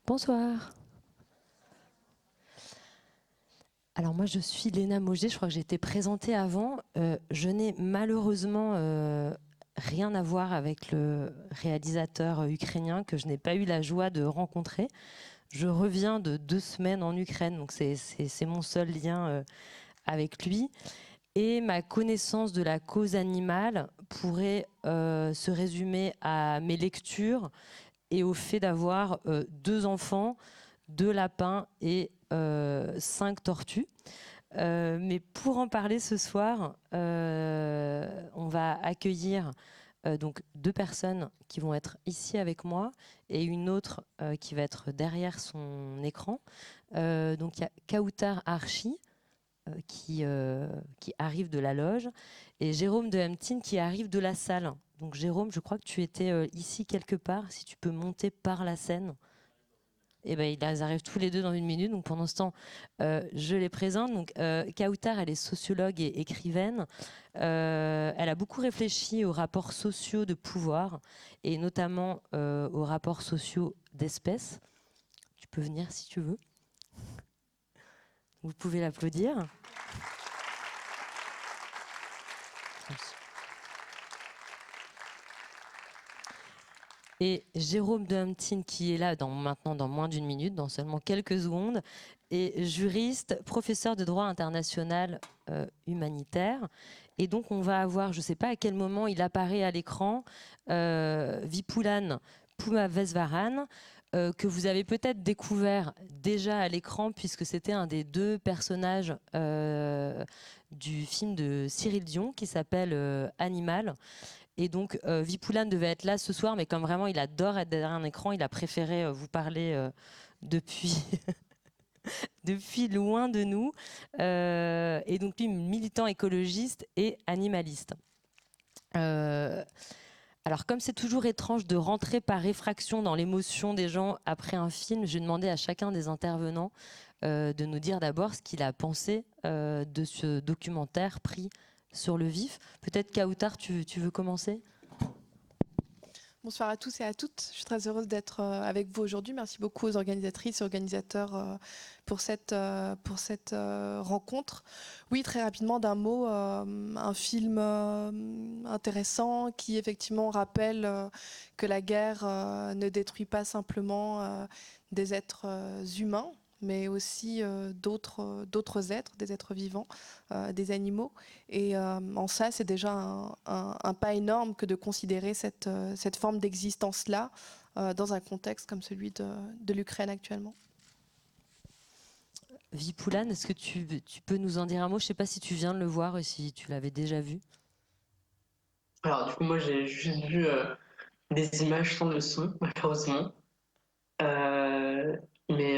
Bonsoir. Alors moi je suis Léna Mauger, je crois que j'ai été présentée avant. Je n'ai malheureusement rien à voir avec le réalisateur ukrainien que je n'ai pas eu la joie de rencontrer. Je reviens de 2 semaines en Ukraine, donc c'est mon seul lien avec lui. Et ma connaissance de la cause animale pourrait se résumer à mes lectures et au fait d'avoir 2 enfants, 2 lapins et 5 tortues. Mais pour en parler ce soir, on va accueillir donc 2 personnes qui vont être ici avec moi et une autre qui va être derrière son écran. Donc il y a Kautar Archi qui arrive de la loge et Jérôme de Hemtine qui arrive de la salle. Donc Jérôme, je crois que tu étais ici quelque part, si tu peux monter par la scène. Et ben, ils arrivent tous les deux dans 1 minute. Donc pendant ce temps, je les présente. Donc Kautar, elle est sociologue et écrivaine. Elle a beaucoup réfléchi aux rapports sociaux de pouvoir et notamment aux rapports sociaux d'espèces. Tu peux venir si tu veux. Vous pouvez l'applaudir. Et Jérôme de Hemtine qui est là maintenant dans moins d'1 minute, dans seulement quelques secondes, est juriste, professeur de droit international humanitaire. Et donc on va avoir, je ne sais pas à quel moment il apparaît à l'écran, Vipulan Pumavesvaran, que vous avez peut-être découvert déjà à l'écran puisque c'était un des 2 personnages du film de Cyril Dion qui s'appelle Animal. Et donc, Vipulan devait être là ce soir, mais comme vraiment il adore être derrière un écran, il a préféré vous parler depuis, depuis loin de nous. Et donc, lui, militant écologiste et animaliste. Alors, comme c'est toujours étrange de rentrer par effraction dans l'émotion des gens après un film, je vais demander à chacun des intervenants de nous dire d'abord ce qu'il a pensé de ce documentaire pris sur le vif. Peut-être Kautar, tu veux commencer ? Bonsoir à tous et à toutes. Je suis très heureuse d'être avec vous aujourd'hui. Merci beaucoup aux organisatrices et organisateurs pour cette rencontre. Oui, très rapidement, d'un mot, un film intéressant qui effectivement rappelle que la guerre ne détruit pas simplement des êtres humains, mais aussi d'autres êtres, des êtres vivants, des animaux. Et en ça, c'est déjà un pas énorme que de considérer cette forme d'existence-là dans un contexte comme celui de l'Ukraine actuellement. Vipulan, est-ce que tu peux nous en dire un mot? Je ne sais pas si tu viens de le voir et si tu l'avais déjà vu. Alors, du coup, moi, j'ai juste vu des images sans le son, malheureusement. Euh, mais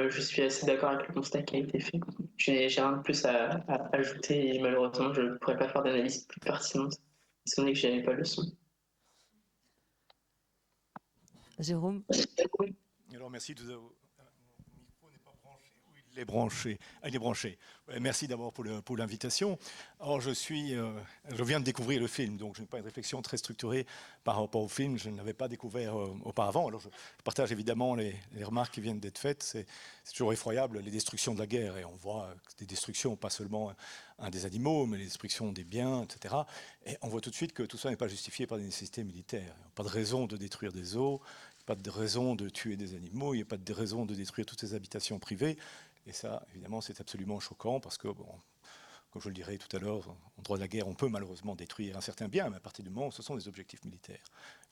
je suis assez d'accord avec le constat qui a été fait. J'ai rien de plus à ajouter et malheureusement, je ne pourrais pas faire d'analyse plus pertinente, étant donné que je n'avais pas le son. Jérôme? Alors, merci de vous. Mon micro n'est pas branché. Oui, il est branché. Ah, il est branché. Merci d'abord pour l'invitation. Alors, je viens de découvrir le film, donc je n'ai pas une réflexion très structurée par rapport au film. Je ne l'avais pas découvert auparavant. Alors, je partage évidemment les remarques qui viennent d'être faites. C'est toujours effroyable, les destructions de la guerre. Et on voit des destructions, pas seulement des animaux, mais les destructions des biens, etc. Et on voit tout de suite que tout ça n'est pas justifié par des nécessités militaires. Pas de raison de détruire des eaux. Pas de raison de tuer des animaux, il n'y a pas de raison de détruire toutes ces habitations privées. Et ça, évidemment, c'est absolument choquant parce que, bon, comme je le dirai tout à l'heure, en droit de la guerre, on peut malheureusement détruire un certain bien, mais à partir du moment où ce sont des objectifs militaires.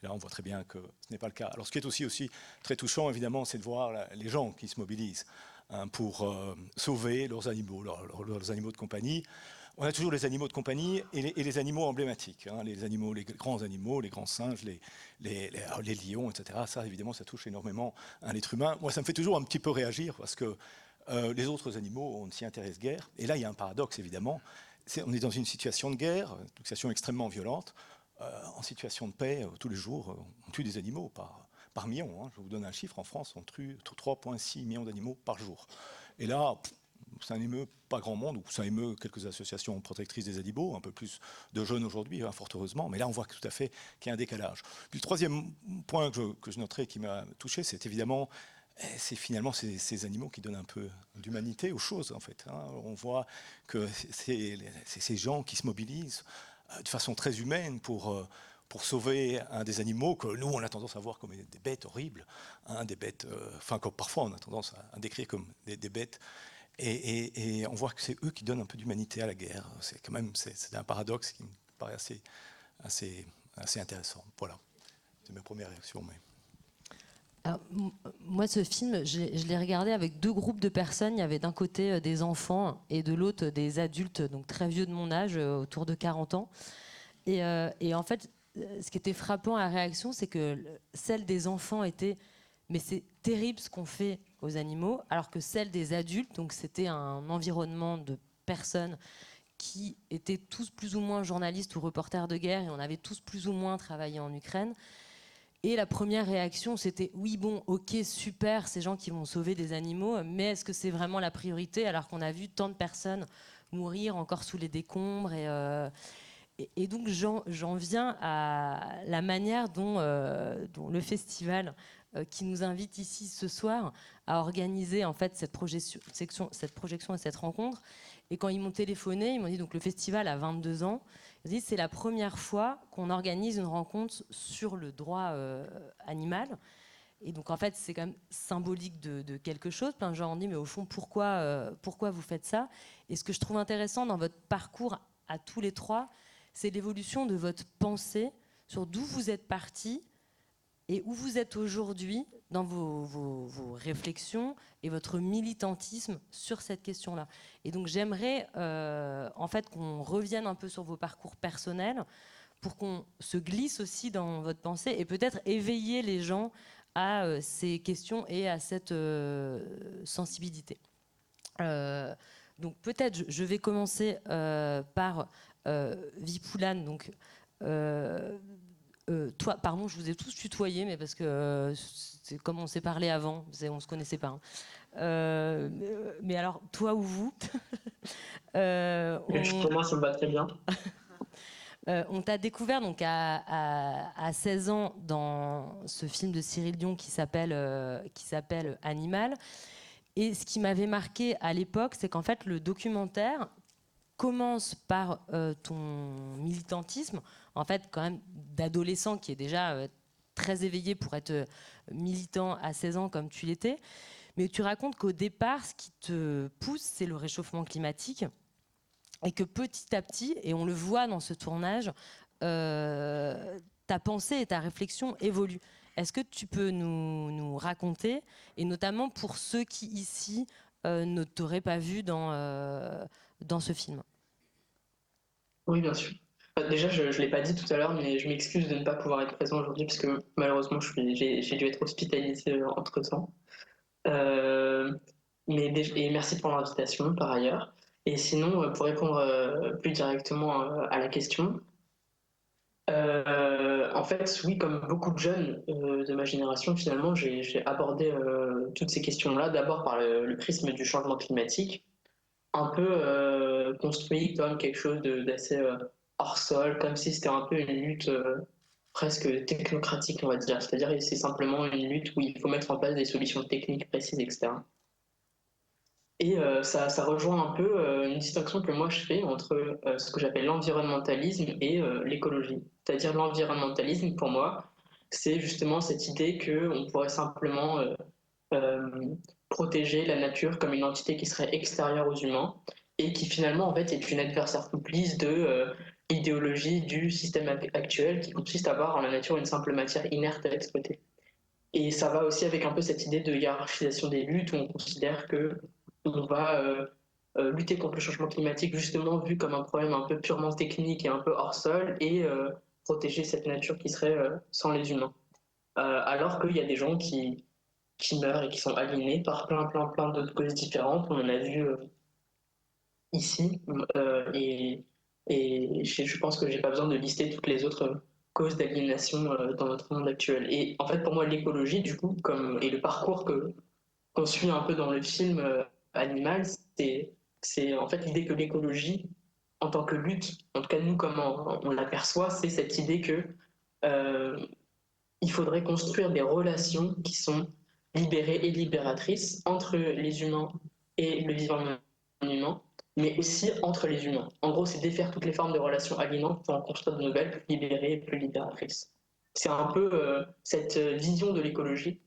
Et là, on voit très bien que ce n'est pas le cas. Alors, ce qui est aussi très touchant, évidemment, c'est de voir les gens qui se mobilisent pour sauver leurs animaux, leurs animaux de compagnie. On a toujours les animaux de compagnie et les animaux emblématiques, hein, les grands animaux, les grands singes, les lions, etc. Ça, évidemment, ça touche énormément l'être humain. Moi, ça me fait toujours un petit peu réagir parce que les autres animaux, on ne s'y intéresse guère. Et là, il y a un paradoxe, évidemment. On est dans une situation de guerre, une situation extrêmement violente. En situation de paix, tous les jours, on tue des animaux par millions. Hein. Je vous donne un chiffre. En France, on tue 3,6 millions d'animaux par jour. Et là, ça n'émeut pas grand monde, ou ça émeut quelques associations protectrices des animaux, un peu plus de jeunes aujourd'hui, hein, fort heureusement, mais là on voit tout à fait qu'il y a un décalage. Puis le troisième point que je noterai qui m'a touché, c'est évidemment c'est finalement ces animaux qui donnent un peu d'humanité aux choses, en fait. Hein. On voit que c'est ces gens qui se mobilisent de façon très humaine pour sauver un des animaux que nous, on a tendance à voir comme des bêtes horribles, hein, des bêtes, enfin, comme parfois on a tendance à décrire comme des bêtes. Et on voit que c'est eux qui donnent un peu d'humanité à la guerre. C'est quand même c'est un paradoxe qui me paraît assez intéressant. Voilà, c'est mes premières réactions. Mais... Alors, moi, ce film, je l'ai regardé avec deux groupes de personnes. Il y avait d'un côté des enfants et de l'autre des adultes, donc très vieux de mon âge, autour de 40 ans. Et en fait, ce qui était frappant à la réaction, c'est que celle des enfants était « mais c'est terrible ce qu'on fait aux animaux », alors que celle des adultes, donc c'était un environnement de personnes qui étaient tous plus ou moins journalistes ou reporters de guerre, et on avait tous plus ou moins travaillé en Ukraine. Et la première réaction, c'était « oui, bon, ok, super, ces gens qui vont sauver des animaux, mais est-ce que c'est vraiment la priorité alors qu'on a vu tant de personnes mourir encore sous les décombres ?» Et donc j'en viens à la manière dont le festival qui nous invite ici ce soir à organiser en fait cette projection et cette rencontre. Et quand ils m'ont téléphoné, ils m'ont dit donc le festival a 22 ans. Ils disent c'est la première fois qu'on organise une rencontre sur le droit animal. Et donc en fait c'est quand même symbolique de quelque chose. Plein de gens ont dit mais au fond pourquoi vous faites ça? Et ce que je trouve intéressant dans votre parcours à tous les trois, c'est l'évolution de votre pensée sur d'où vous êtes partis et où vous êtes aujourd'hui dans vos réflexions et votre militantisme sur cette question-là. Et donc j'aimerais en fait qu'on revienne un peu sur vos parcours personnels pour qu'on se glisse aussi dans votre pensée et peut-être éveiller les gens à ces questions et à cette sensibilité. Donc peut-être je vais commencer par Vipoulan. Donc toi, pardon, je vous ai tous tutoyé, mais parce que c'est comme on s'est parlé avant, on se connaissait pas. Hein. Mais alors, toi ou vous Pour moi, ça me va très bien. On t'a découvert donc à 16 ans dans ce film de Cyril Dion qui s'appelle Animal. Et ce qui m'avait marqué à l'époque, c'est qu'en fait, le documentaire commence par ton militantisme, en fait, quand même, d'adolescent qui est déjà très éveillé pour être militant à 16 ans comme tu l'étais. Mais tu racontes qu'au départ, ce qui te pousse, c'est le réchauffement climatique. Et que petit à petit, et on le voit dans ce tournage, ta pensée et ta réflexion évoluent. Est-ce que tu peux nous raconter, et notamment pour ceux qui ici ne t'auraient pas vu dans ce film? Oui, bien sûr. Déjà, je ne l'ai pas dit tout à l'heure, mais je m'excuse de ne pas pouvoir être présent aujourd'hui parce que malheureusement, j'ai dû être hospitalisé entre-temps. Et merci pour l'invitation par ailleurs. Et sinon, pour répondre plus directement à la question, en fait, oui, comme beaucoup de jeunes de ma génération, finalement, j'ai abordé toutes ces questions-là d'abord par le prisme du changement climatique, un peu construit comme quelque chose d'assez hors sol, comme si c'était un peu une lutte presque technocratique, on va dire. C'est-à-dire que c'est simplement une lutte où il faut mettre en place des solutions techniques précises, etc. Et ça rejoint un peu une distinction que moi je fais entre ce que j'appelle l'environnementalisme et l'écologie. C'est-à-dire l'environnementalisme, pour moi, c'est justement cette idée qu'on pourrait simplement euh, protéger la nature comme une entité qui serait extérieure aux humains et qui finalement en fait est une adversaire complice de l'idéologie du système actuel qui consiste à voir en la nature une simple matière inerte à exploiter. Et ça va aussi avec un peu cette idée de hiérarchisation des luttes où on considère que on va lutter contre le changement climatique justement vu comme un problème un peu purement technique et un peu hors sol et protéger cette nature qui serait sans les humains. Alors qu'il y a des gens qui meurent et qui sont aliénés par plein d'autres causes différentes. On en a vu ici et je pense que j'ai pas besoin de lister toutes les autres causes d'aliénation dans notre monde actuel. Et en fait, pour moi, l'écologie, du coup, et le parcours qu'on suit un peu dans le film Animal, c'est en fait l'idée que l'écologie, en tant que lutte, en tout cas nous, comment on l'aperçoit, c'est cette idée que il faudrait construire des relations qui sont libérée et libératrice entre les humains et le vivant non humain, mais aussi entre les humains. En gros, c'est défaire toutes les formes de relations aliénantes pour en construire de nouvelles, plus libérées et plus libératrices. C'est un peu cette vision de l'écologie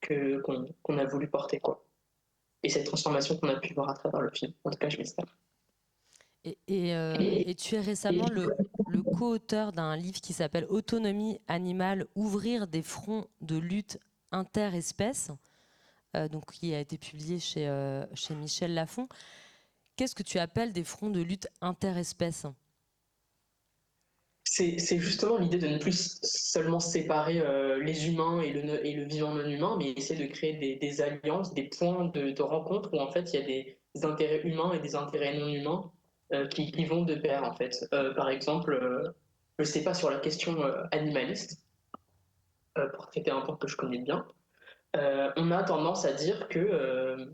qu'on a voulu porter, quoi. Et cette transformation qu'on a pu voir à travers le film. En tout cas, je l'espère. Et tu es récemment le co-auteur d'un livre qui s'appelle Autonomie animale, ouvrir des fronts de lutte interespèces, donc qui a été publié chez Michel Lafon. Qu'est-ce que tu appelles des fronts de lutte interespèces? C'est justement l'idée de ne plus seulement séparer les humains et le vivant non humain, mais essayer de créer des alliances, des points de rencontre où en fait il y a des intérêts humains et des intérêts non humains qui vont de pair en fait. Par exemple, je ne sais pas sur la question animaliste, pour traiter un point que je connais bien, on a tendance à dire que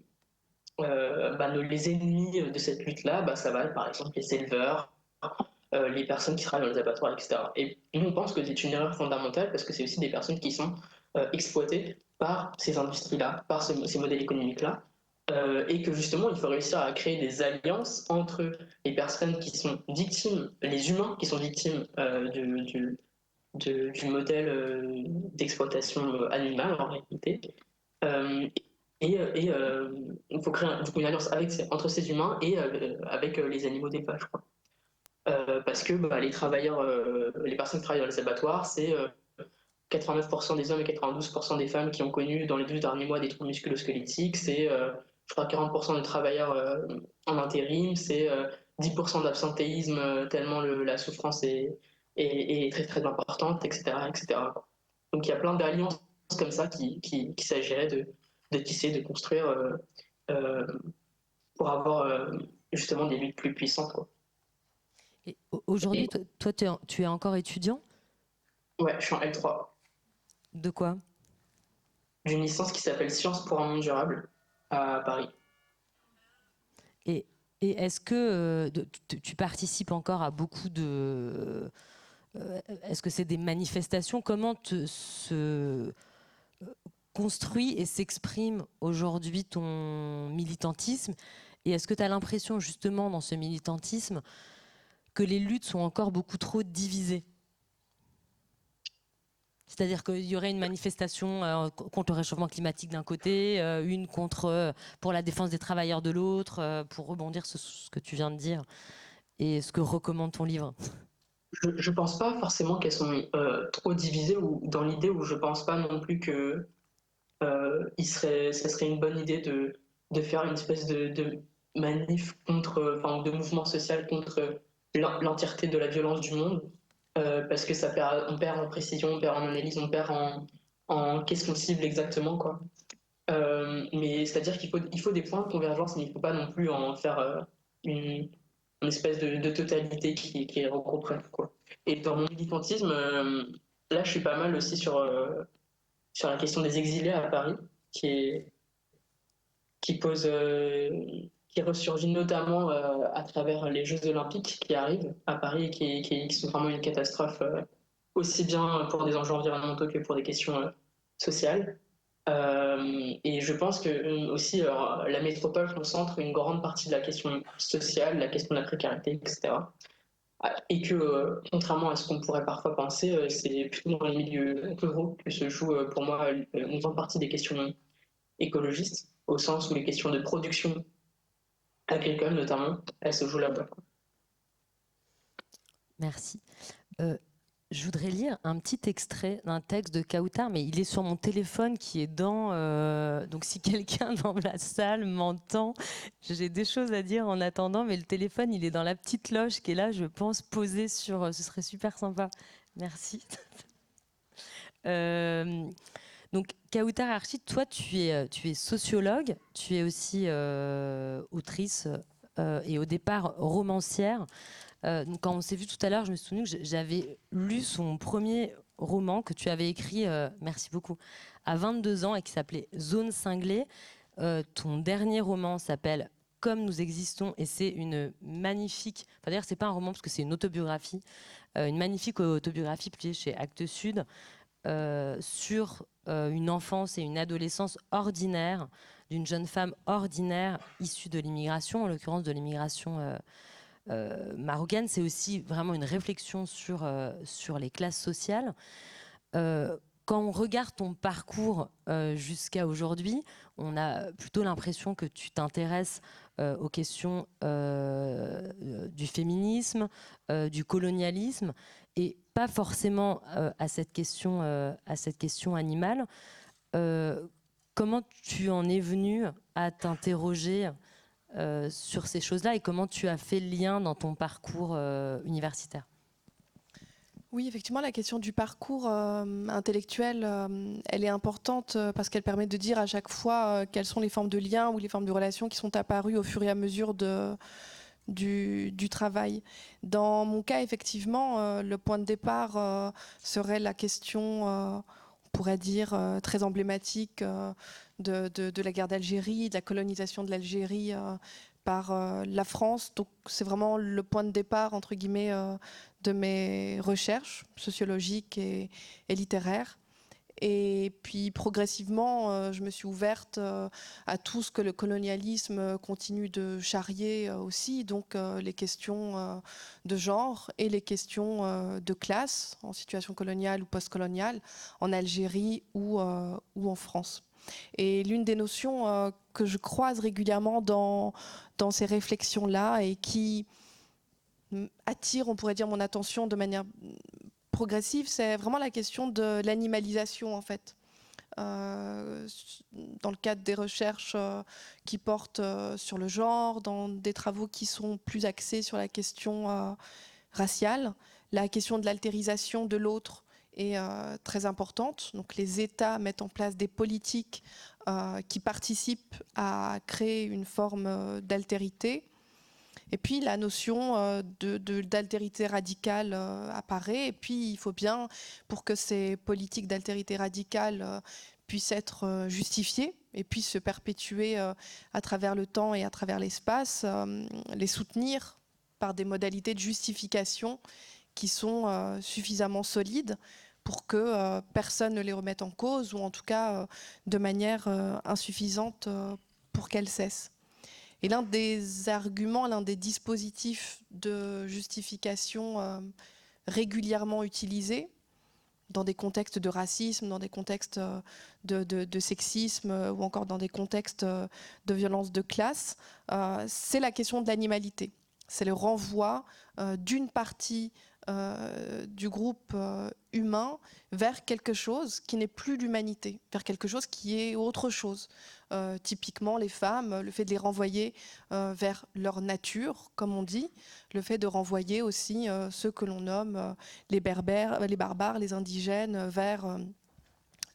les ennemis de cette lutte-là, ça va être par exemple les éleveurs, les personnes qui travaillent dans les abattoirs, etc. Et nous, on pense que c'est une erreur fondamentale parce que c'est aussi des personnes qui sont exploitées par ces industries-là, par ces modèles économiques-là, et que justement, il faut réussir à créer des alliances entre les personnes qui sont victimes, les humains qui sont victimes du modèle d'exploitation animale en réalité. Euh, il faut créer du coup, une alliance entre ces humains et avec les animaux d'élevage. Parce que les travailleurs, les personnes qui travaillent dans les abattoirs, c'est 89% des hommes et 92% des femmes qui ont connu dans les 12 derniers mois des troubles musculo-squelettiques, c'est je crois 40% de travailleurs en intérim, c'est 10% d'absentéisme tellement la souffrance est très très importante, etc., etc. Donc il y a plein d'alliances comme ça qu'il s'agirait de tisser, de construire euh, pour avoir justement des luttes plus puissantes, quoi. Et aujourd'hui, toi, tu es encore étudiant? Ouais, je suis en L3 De quoi? d'une licence qui s'appelle Sciences pour un monde durable à Paris. Et, et est-ce que tu participes encore à beaucoup de... est-ce que c'est des manifestations? Comment se construit et s'exprime aujourd'hui ton militantisme? Et est-ce que tu as l'impression justement dans ce militantisme que les luttes sont encore beaucoup trop divisées? C'est-à-dire qu'il y aurait une manifestation contre le réchauffement climatique d'un côté, une pour la défense des travailleurs de l'autre, pour rebondir sur ce que tu viens de dire et ce que recommande ton livre. Je pense pas forcément qu'elles sont trop divisées ou dans l'idée où je pense pas non plus que ça serait une bonne idée de faire une espèce de manif enfin, de mouvement social contre l'entièreté de la violence du monde, parce que on perd en précision, on perd en analyse, on perd en qu'est-ce qu'on cible exactement, quoi. Mais c'est-à-dire il faut des points de convergence, mais il ne faut pas non plus en faire une espèce de totalité qui regrouperait tout, quoi. Et dans mon militantisme, là, je suis pas mal aussi sur la question des exilés à Paris, qui est, qui pose, qui ressurgit notamment à travers les Jeux Olympiques qui arrivent à Paris et qui sont vraiment une catastrophe, aussi bien pour des enjeux environnementaux que pour des questions sociales. Et je pense que aussi la métropole concentre une grande partie de la question sociale, la question de la précarité, etc. Et que, contrairement à ce qu'on pourrait parfois penser, c'est plutôt dans les milieux ruraux que se joue pour moi une grande partie des questions écologistes, au sens où les questions de production agricole notamment, elles se jouent là-bas. Merci. Je voudrais lire un petit extrait d'un texte de Kautar, mais il est sur mon téléphone qui est dans... donc si quelqu'un dans la salle m'entend, j'ai des choses à dire en attendant, mais le téléphone, il est dans la petite loge qui est là, je pense, posé sur... ce serait super sympa. Merci. Donc Kautar Archid, toi, tu es sociologue, tu es aussi autrice et au départ romancière. Donc quand on s'est vu tout à l'heure, je me suis souvenu que j'avais lu son premier roman que tu avais écrit, merci beaucoup, à 22 ans et qui s'appelait Zone cinglée. Ton dernier roman s'appelle Comme nous existons et c'est une magnifique, enfin d'ailleurs c'est pas un roman parce que c'est une autobiographie, une magnifique autobiographie publiée chez Actes Sud sur une enfance et une adolescence ordinaire, d'une jeune femme ordinaire issue de l'immigration, en l'occurrence de l'immigration marocaine. C'est aussi vraiment une réflexion sur les classes sociales. Quand on regarde ton parcours jusqu'à aujourd'hui, on a plutôt l'impression que tu t'intéresses aux questions du féminisme, du colonialisme, et pas forcément à cette question animale. Comment tu en es venu à t'interroger sur ces choses-là, et comment tu as fait le lien dans ton parcours universitaire? Oui, effectivement, la question du parcours intellectuel, elle est importante parce qu'elle permet de dire à chaque fois quelles sont les formes de liens ou les formes de relations qui sont apparues au fur et à mesure du travail. Dans mon cas, effectivement, le point de départ serait la question, on pourrait dire, très emblématique de la guerre d'Algérie, de la colonisation de l'Algérie par la France. Donc c'est vraiment le point de départ, entre guillemets, de mes recherches sociologiques et littéraires. Et puis progressivement, je me suis ouverte à tout ce que le colonialisme continue de charrier aussi, donc les questions de genre et les questions de classe en situation coloniale ou post-coloniale, en Algérie ou en France. Et l'une des notions que je croise régulièrement dans ces réflexions-là et qui attire, on pourrait dire, mon attention de manière progressive, c'est vraiment la question de l'animalisation, en fait. Dans le cadre des recherches qui portent sur le genre, dans des travaux qui sont plus axés sur la question raciale, la question de l'altérisation de l'autre est très importante. Donc les États mettent en place des politiques qui participent à créer une forme d'altérité. Et puis la notion d'altérité radicale apparaît. Et puis il faut bien, pour que ces politiques d'altérité radicale puissent être justifiées et puissent se perpétuer à travers le temps et à travers l'espace, les soutenir par des modalités de justification qui sont suffisamment solides pour que personne ne les remette en cause, ou en tout cas de manière insuffisante pour qu'elles cessent. Et l'un des arguments, l'un des dispositifs de justification régulièrement utilisés dans des contextes de racisme, dans des contextes de sexisme ou encore dans des contextes de violence de classe, c'est la question de l'animalité. C'est le renvoi d'une partie du groupe humain vers quelque chose qui n'est plus l'humanité, vers quelque chose qui est autre chose. Typiquement les femmes, le fait de les renvoyer vers leur nature, comme on dit, le fait de renvoyer aussi ceux que l'on nomme les berbères, les barbares, les indigènes, vers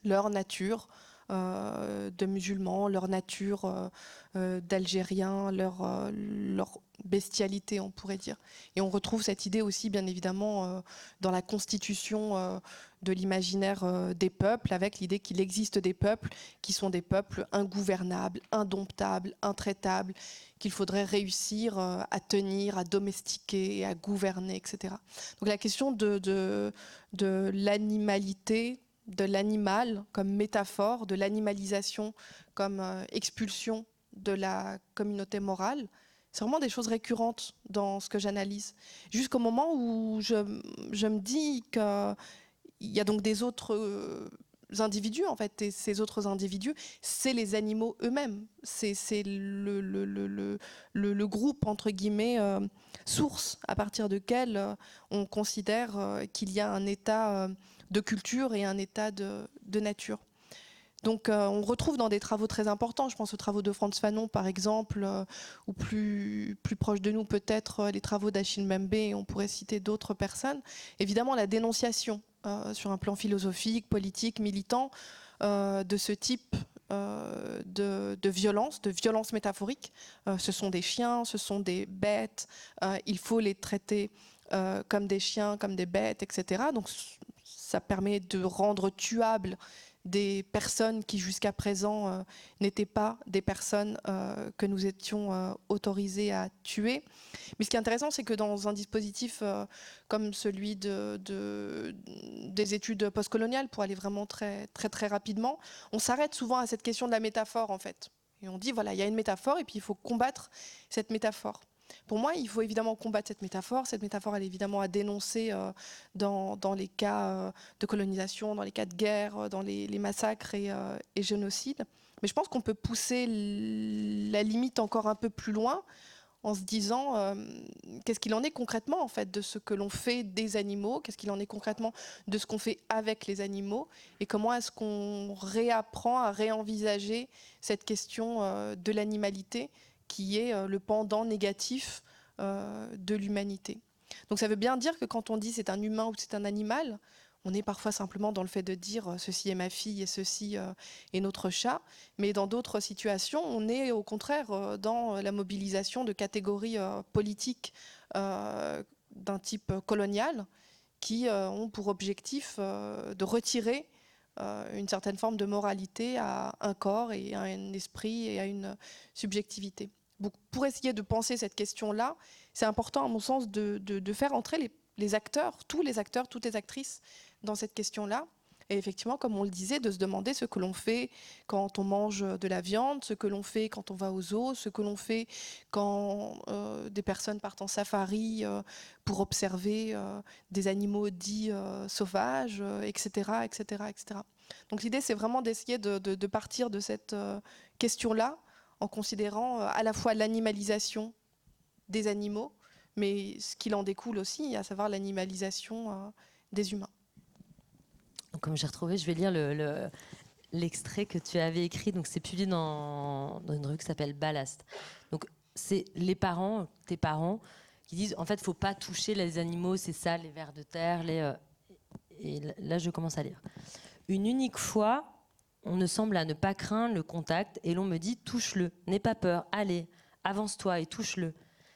leur nature de musulmans, leur nature d'Algériens, leur bestialité, on pourrait dire. Et on retrouve cette idée aussi, bien évidemment, dans la constitution de l'imaginaire des peuples, avec l'idée qu'il existe des peuples qui sont des peuples ingouvernables, indomptables, intraitables, qu'il faudrait réussir à tenir, à domestiquer, à gouverner, etc. Donc la question de l'animalité, de l'animal comme métaphore, de l'animalisation comme expulsion de la communauté morale, c'est vraiment des choses récurrentes dans ce que j'analyse. Jusqu'au moment où je me dis qu'il y a donc des autres individus, en fait, et ces autres individus, c'est les animaux eux-mêmes. C'est le groupe, entre guillemets, source à partir duquel on considère qu'il y a un état de culture et un état de nature. Donc on retrouve dans des travaux très importants, je pense aux travaux de Frantz Fanon par exemple, ou plus proche de nous peut-être les travaux d'Achille Mbembe, et on pourrait citer d'autres personnes, évidemment la dénonciation sur un plan philosophique, politique, militant, de ce type de violence métaphorique. Ce sont des chiens, ce sont des bêtes, il faut les traiter comme des chiens, comme des bêtes, etc. Donc ça permet de rendre tuables des personnes qui jusqu'à présent n'étaient pas des personnes que nous étions autorisés à tuer. Mais ce qui est intéressant, c'est que dans un dispositif comme celui des études postcoloniales, pour aller vraiment très rapidement, on s'arrête souvent à cette question de la métaphore en fait. Et on dit voilà, il y a une métaphore et puis il faut combattre cette métaphore. Pour moi, il faut évidemment combattre cette métaphore. Cette métaphore, elle est évidemment à dénoncer dans les cas de colonisation, dans les cas de guerre, dans les massacres et génocides. Mais je pense qu'on peut pousser la limite encore un peu plus loin en se disant qu'est-ce qu'il en est concrètement en fait de ce que l'on fait des animaux, qu'est-ce qu'il en est concrètement de ce qu'on fait avec les animaux, et comment est-ce qu'on réapprend à réenvisager cette question de l'animalité qui est le pendant négatif de l'humanité. Donc ça veut bien dire que quand on dit c'est un humain ou c'est un animal, on est parfois simplement dans le fait de dire ceci est ma fille et ceci est notre chat, mais dans d'autres situations, on est au contraire dans la mobilisation de catégories politiques d'un type colonial qui ont pour objectif de retirer une certaine forme de moralité à un corps et à un esprit et à une subjectivité. Donc, pour essayer de penser cette question-là, c'est important à mon sens de faire entrer les acteurs, tous les acteurs, toutes les actrices dans cette question-là. Et effectivement, comme on le disait, de se demander ce que l'on fait quand on mange de la viande, ce que l'on fait quand on va aux zoos, ce que l'on fait quand des personnes partent en safari pour observer des animaux dits sauvages, etc., etc., etc. Donc l'idée, c'est vraiment d'essayer de partir de cette question-là en considérant à la fois l'animalisation des animaux, mais ce qu'il en découle aussi, à savoir l'animalisation des humains. Comme j'ai retrouvé, je vais lire l'extrait que tu avais écrit. Donc c'est publié dans une revue qui s'appelle Ballast. Donc c'est les parents, tes parents, qui disent en fait, faut pas toucher les animaux, c'est ça, les vers de terre. Et là, je commence à lire. Une unique fois, on ne semble à ne pas craindre le contact, et l'on me dit touche-le, n'aie pas peur, allez, avance-toi et touche-le.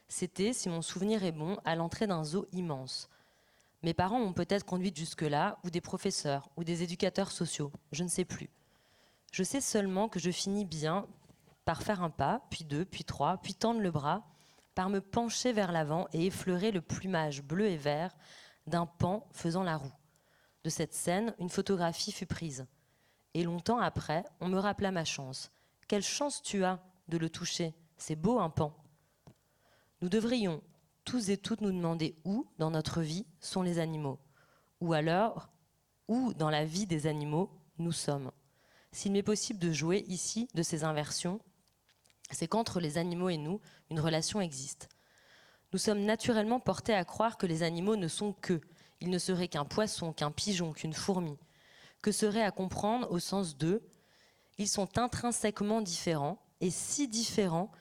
C'était, si mon souvenir est bon, à l'entrée d'un zoo immense. Mes parents m'ont peut-être conduite jusque-là, ou des professeurs, ou des éducateurs sociaux, je ne sais plus. Je sais seulement que je finis bien par faire un pas, puis deux, puis trois, puis tendre le bras, par me pencher vers l'avant et effleurer le plumage bleu et vert d'un paon faisant la roue. De cette scène, une photographie fut prise. Et longtemps après, on me rappela ma chance. Quelle chance tu as de le toucher, c'est beau un paon. Nous devrions tous et toutes nous demander où, dans notre vie, sont les animaux. Ou alors, où, dans la vie des animaux, nous sommes. S'il m'est possible de jouer ici de ces inversions, c'est qu'entre les animaux et nous, une relation existe. Nous sommes naturellement portés à croire que les animaux ne sont qu'eux. Ils ne seraient qu'un poisson, qu'un pigeon, qu'une fourmi. Que serait à comprendre au sens d'eux, ils sont intrinsèquement différents, et si différents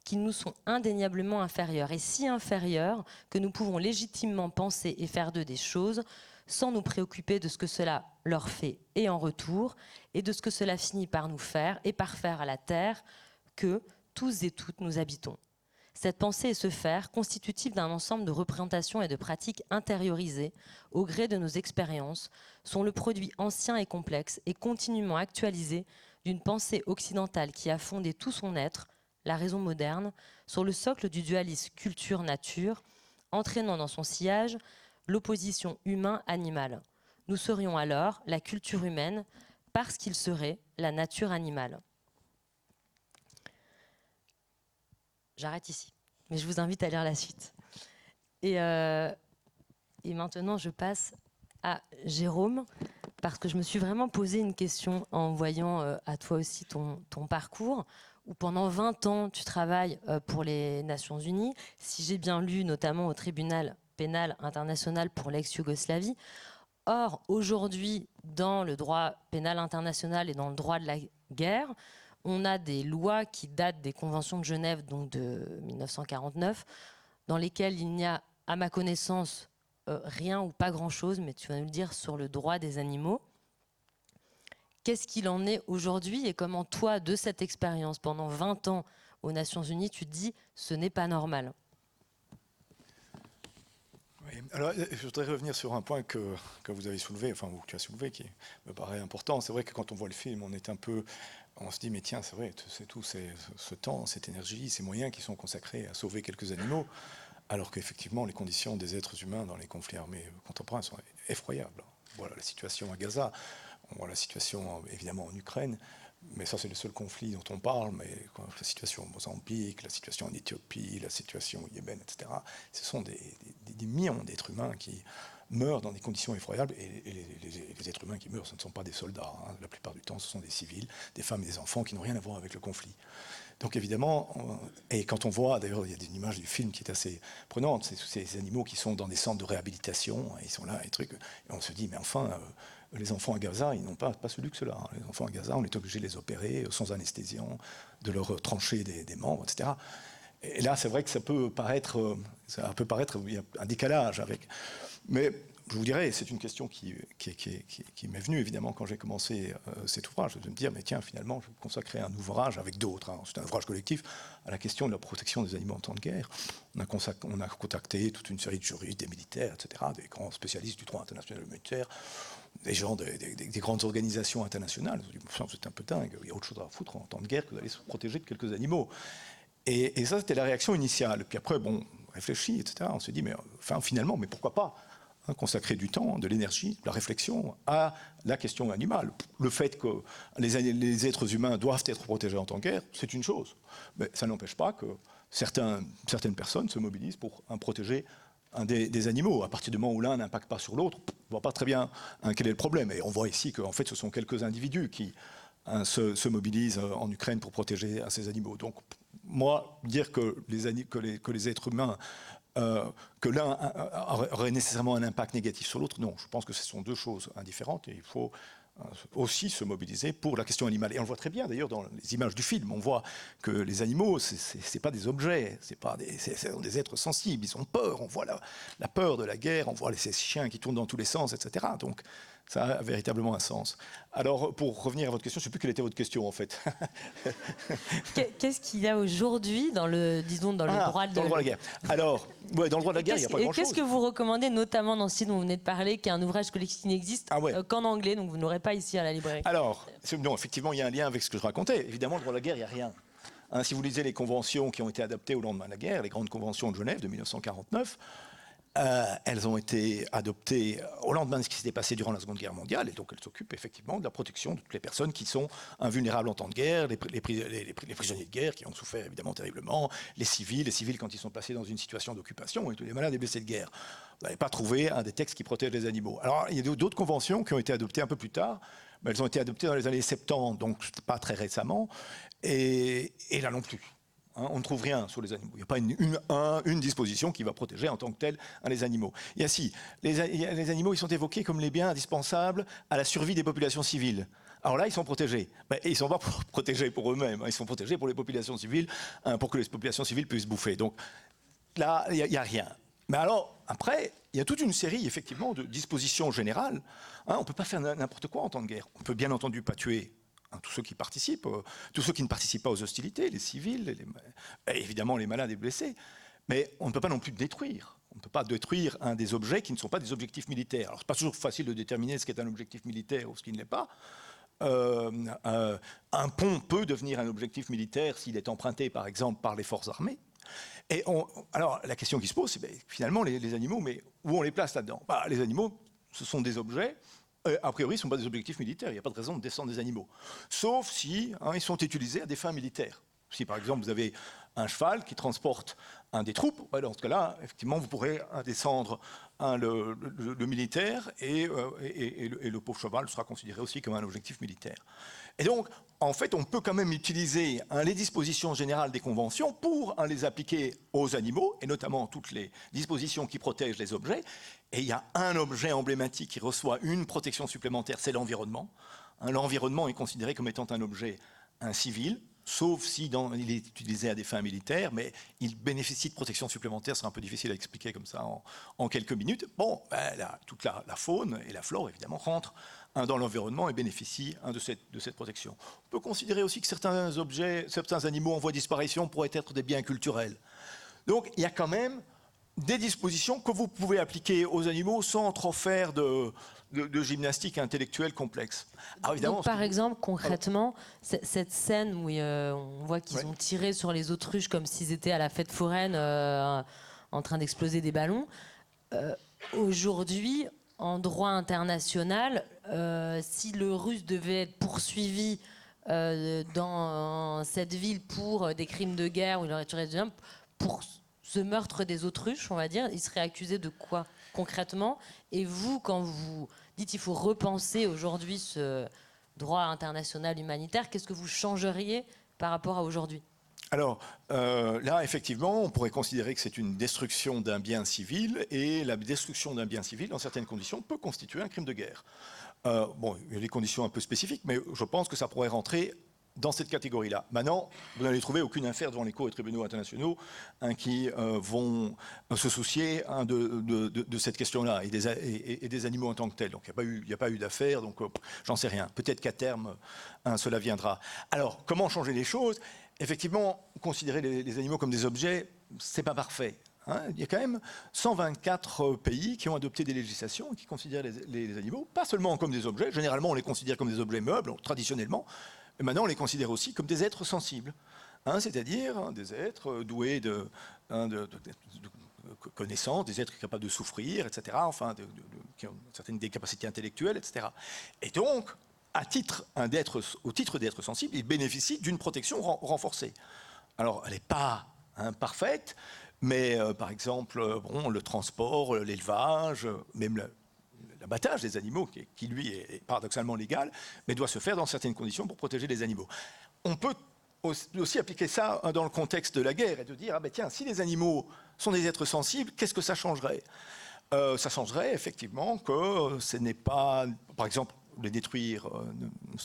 qu'ils nous sont indéniablement inférieurs, et si inférieurs que nous pouvons légitimement penser et faire d'eux des choses sans nous préoccuper de ce que cela leur fait et en retour, et de ce que cela finit par nous faire et par faire à la terre que tous et toutes nous habitons. Cette pensée et ce faire, constitutifs d'un ensemble de représentations et de pratiques intériorisées au gré de nos expériences, sont le produit ancien et complexe et continuellement actualisé d'une pensée occidentale qui a fondé tout son être, la raison moderne, sur le socle du dualisme culture-nature, entraînant dans son sillage l'opposition humain-animal. Nous serions alors la culture humaine parce qu'il serait la nature animale. J'arrête ici, mais je vous invite à lire la suite. Et maintenant, je passe à Jérôme, parce que je me suis vraiment posé une question en voyant à toi aussi ton parcours, où pendant 20 ans, tu travailles pour les Nations Unies, si j'ai bien lu, notamment au tribunal pénal international pour l'ex-Yougoslavie. Or, aujourd'hui, dans le droit pénal international et dans le droit de la guerre, on a des lois qui datent des conventions de Genève, donc de 1949, dans lesquelles il n'y a, à ma connaissance, rien ou pas grand-chose, mais tu vas nous le dire, sur le droit des animaux. Qu'est-ce qu'il en est aujourd'hui et comment toi, de cette expérience, pendant 20 ans aux Nations Unies, tu te dis « ce n'est pas normal ». Oui, Alors, je voudrais revenir sur un point que vous avez soulevé, enfin, ou que tu as soulevé, qui me paraît important. C'est vrai que quand on voit le film, on se dit, mais tiens, c'est vrai, c'est tout ce temps, cette énergie, ces moyens qui sont consacrés à sauver quelques animaux, alors qu'effectivement, les conditions des êtres humains dans les conflits armés contemporains sont effroyables. Voilà la situation à Gaza, on voit la situation évidemment en Ukraine, mais ça c'est le seul conflit dont on parle, mais la situation au Mozambique, la situation en Éthiopie, la situation au Yémen, etc. Ce sont des millions d'êtres humains qui meurent dans des conditions effroyables, et les êtres humains qui meurent, ce ne sont pas des soldats, hein. La plupart du temps ce sont des civils, des femmes et des enfants qui n'ont rien à voir avec le conflit. Donc évidemment, et quand on voit, d'ailleurs il y a une image du film qui est assez prenante, c'est ces animaux qui sont dans des centres de réhabilitation, ils sont là, et on se dit, mais enfin, les enfants à Gaza, ils n'ont pas ce luxe-là. Hein. Les enfants à Gaza, on est obligé de les opérer sans anesthésiant, de leur trancher des membres, etc. Et là, c'est vrai que ça peut paraître, il y a un décalage avec. Mais je vous dirais, c'est une question qui m'est venue évidemment quand j'ai commencé cet ouvrage, de me dire, mais tiens, finalement, je vais consacrer un ouvrage avec d'autres, hein, c'est un ouvrage collectif, à la question de la protection des animaux en temps de guerre. On a contacté toute une série de juristes, des militaires, etc., des grands spécialistes du droit international humanitaire, des gens des grandes organisations internationales. On se dit, c'est un peu dingue, il y a autre chose à foutre en temps de guerre que d'aller se protéger de quelques animaux. Et ça, c'était la réaction initiale. Puis après, bon, on réfléchit, etc. On se dit, mais finalement, mais pourquoi pas consacrer du temps, de l'énergie, de la réflexion à la question animale. Le fait que les êtres humains doivent être protégés en temps de guerre, c'est une chose. Mais ça n'empêche pas que certaines personnes se mobilisent pour protéger des animaux. À partir du moment où l'un n'impacte pas sur l'autre, on ne voit pas très bien quel est le problème. Et on voit ici qu'en fait, ce sont quelques individus qui se mobilisent en Ukraine pour protéger ces animaux. Donc, moi, dire que les êtres humains, que l'un aurait nécessairement un impact négatif sur l'autre, non. Je pense que ce sont deux choses indifférentes et il faut aussi se mobiliser pour la question animale. Et on le voit très bien d'ailleurs dans les images du film. On voit que les animaux, c'est pas des objets, c'est des êtres sensibles. Ils ont peur. On voit la peur de la guerre. On voit ces chiens qui tournent dans tous les sens, etc. Donc ça a véritablement un sens. Alors, pour revenir à votre question, je ne sais plus quelle était votre question, en fait. Qu'est-ce qu'il y a aujourd'hui dans le droit de la guerre. Alors, ouais, dans le droit de la guerre, il n'y a pas grand-chose. Qu'est-ce que vous recommandez, notamment dans ce site dont vous venez de parler, qui est un ouvrage collectif qui n'existe qu'en anglais, donc vous n'aurez pas ici à la librairie? Alors, non, effectivement, il y a un lien avec ce que je racontais. Évidemment, le droit de la guerre, il n'y a rien. Hein, si vous lisez les conventions qui ont été adoptées au lendemain de la guerre, les grandes conventions de Genève de 1949, elles ont été adoptées au lendemain de ce qui s'était passé durant la Seconde Guerre mondiale, et donc elles s'occupent effectivement de la protection de toutes les personnes qui sont invulnérables en temps de guerre, les prisonniers de guerre qui ont souffert évidemment terriblement, les civils quand ils sont placés dans une situation d'occupation, et tous les malades et blessés de guerre. Vous n'avez pas trouvé un des textes qui protège les animaux. Alors il y a d'autres conventions qui ont été adoptées un peu plus tard, mais elles ont été adoptées dans les années 70, donc pas très récemment, et là non plus. On ne trouve rien sur les animaux. Il n'y a pas une disposition qui va protéger en tant que telle les animaux. Il y a si, les animaux ils sont évoqués comme les biens indispensables à la survie des populations civiles. Alors là, ils sont protégés. Ils ne sont pas protégés pour eux-mêmes, ils sont protégés pour les populations civiles, pour que les populations civiles puissent bouffer. Donc là, il n'y a rien. Mais alors, après, il y a toute une série, effectivement, de dispositions générales. On ne peut pas faire n'importe quoi en temps de guerre. On ne peut bien entendu pas tuer tous ceux qui participent, tous ceux qui ne participent pas aux hostilités, les civils, évidemment les malades et blessés. Mais on ne peut pas non plus détruire. On ne peut pas détruire des objets qui ne sont pas des objectifs militaires. Alors, ce n'est pas toujours facile de déterminer ce qui est un objectif militaire ou ce qui ne l'est pas. Un pont peut devenir un objectif militaire s'il est emprunté, par exemple, par les forces armées. Alors, la question qui se pose, c'est finalement, les animaux, mais où on les place là-dedans? Les animaux, ce sont des objets. A priori, ce ne sont pas des objectifs militaires. Il n'y a pas de raison de descendre des animaux. Sauf si ils sont utilisés à des fins militaires. Si, par exemple, vous avez un cheval qui transporte des troupes, dans ce cas-là, effectivement, vous pourrez descendre le militaire et le pauvre cheval sera considéré aussi comme un objectif militaire. Et donc, en fait, on peut quand même utiliser les dispositions générales des conventions pour les appliquer aux animaux, et notamment toutes les dispositions qui protègent les objets. Et il y a un objet emblématique qui reçoit une protection supplémentaire, c'est l'environnement. L'environnement est considéré comme étant un objet civil, sauf si il est utilisé à des fins militaires, mais il bénéficie de protection supplémentaire. C'est un peu difficile à expliquer comme ça en quelques minutes. Toute la faune et la flore, évidemment, rentrent dans l'environnement et bénéficient de cette protection. On peut considérer aussi que certains animaux en voie de disparition pourraient être des biens culturels. Donc il y a quand même des dispositions que vous pouvez appliquer aux animaux sans trop faire de gymnastique intellectuelle complexe. Alors, évidemment, Donc, par exemple, concrètement, cette scène où on voit qu'ils ont tiré sur les autruches comme s'ils étaient à la fête foraine en train d'exploser des ballons. Aujourd'hui, en droit international, si le Russe devait être poursuivi dans cette ville pour des crimes de guerre où il aurait tué des hommes, pour ce meurtre des autruches, on va dire, il serait accusé de quoi concrètement? Et vous, quand vous dites qu'il faut repenser aujourd'hui ce droit international humanitaire, qu'est-ce que vous changeriez par rapport à aujourd'hui? Alors là, effectivement, on pourrait considérer que c'est une destruction d'un bien civil, et la destruction d'un bien civil, dans certaines conditions, peut constituer un crime de guerre. Bon, il y a des conditions un peu spécifiques, mais je pense que ça pourrait rentrer dans cette catégorie-là. Maintenant, vous n'allez trouver aucune affaire devant les cours et tribunaux internationaux qui vont se soucier de cette question-là et des animaux en tant que tels. Donc il n'y a pas eu d'affaire, donc j'en sais rien. Peut-être qu'à terme, cela viendra. Alors, comment changer les choses? Effectivement, considérer les animaux comme des objets, c'est pas parfait. Il y a quand même 124 pays qui ont adopté des législations qui considèrent les animaux, pas seulement comme des objets, généralement on les considère comme des objets meubles, traditionnellement, mais maintenant on les considère aussi comme des êtres sensibles, c'est-à-dire des êtres doués de connaissances, des êtres capables de souffrir, etc., enfin, qui ont certaines des capacités intellectuelles, etc. Et donc, au titre d'être sensible, ils bénéficient d'une protection renforcée. Alors, elle n'est pas parfaite, mais par exemple, le transport, l'élevage, même l'abattage des animaux, qui lui est paradoxalement légal, mais doit se faire dans certaines conditions pour protéger les animaux. On peut aussi appliquer ça dans le contexte de la guerre et de dire, tiens, si les animaux sont des êtres sensibles, qu'est-ce que ça changerait? Ça changerait effectivement que ce n'est pas, par exemple, les détruire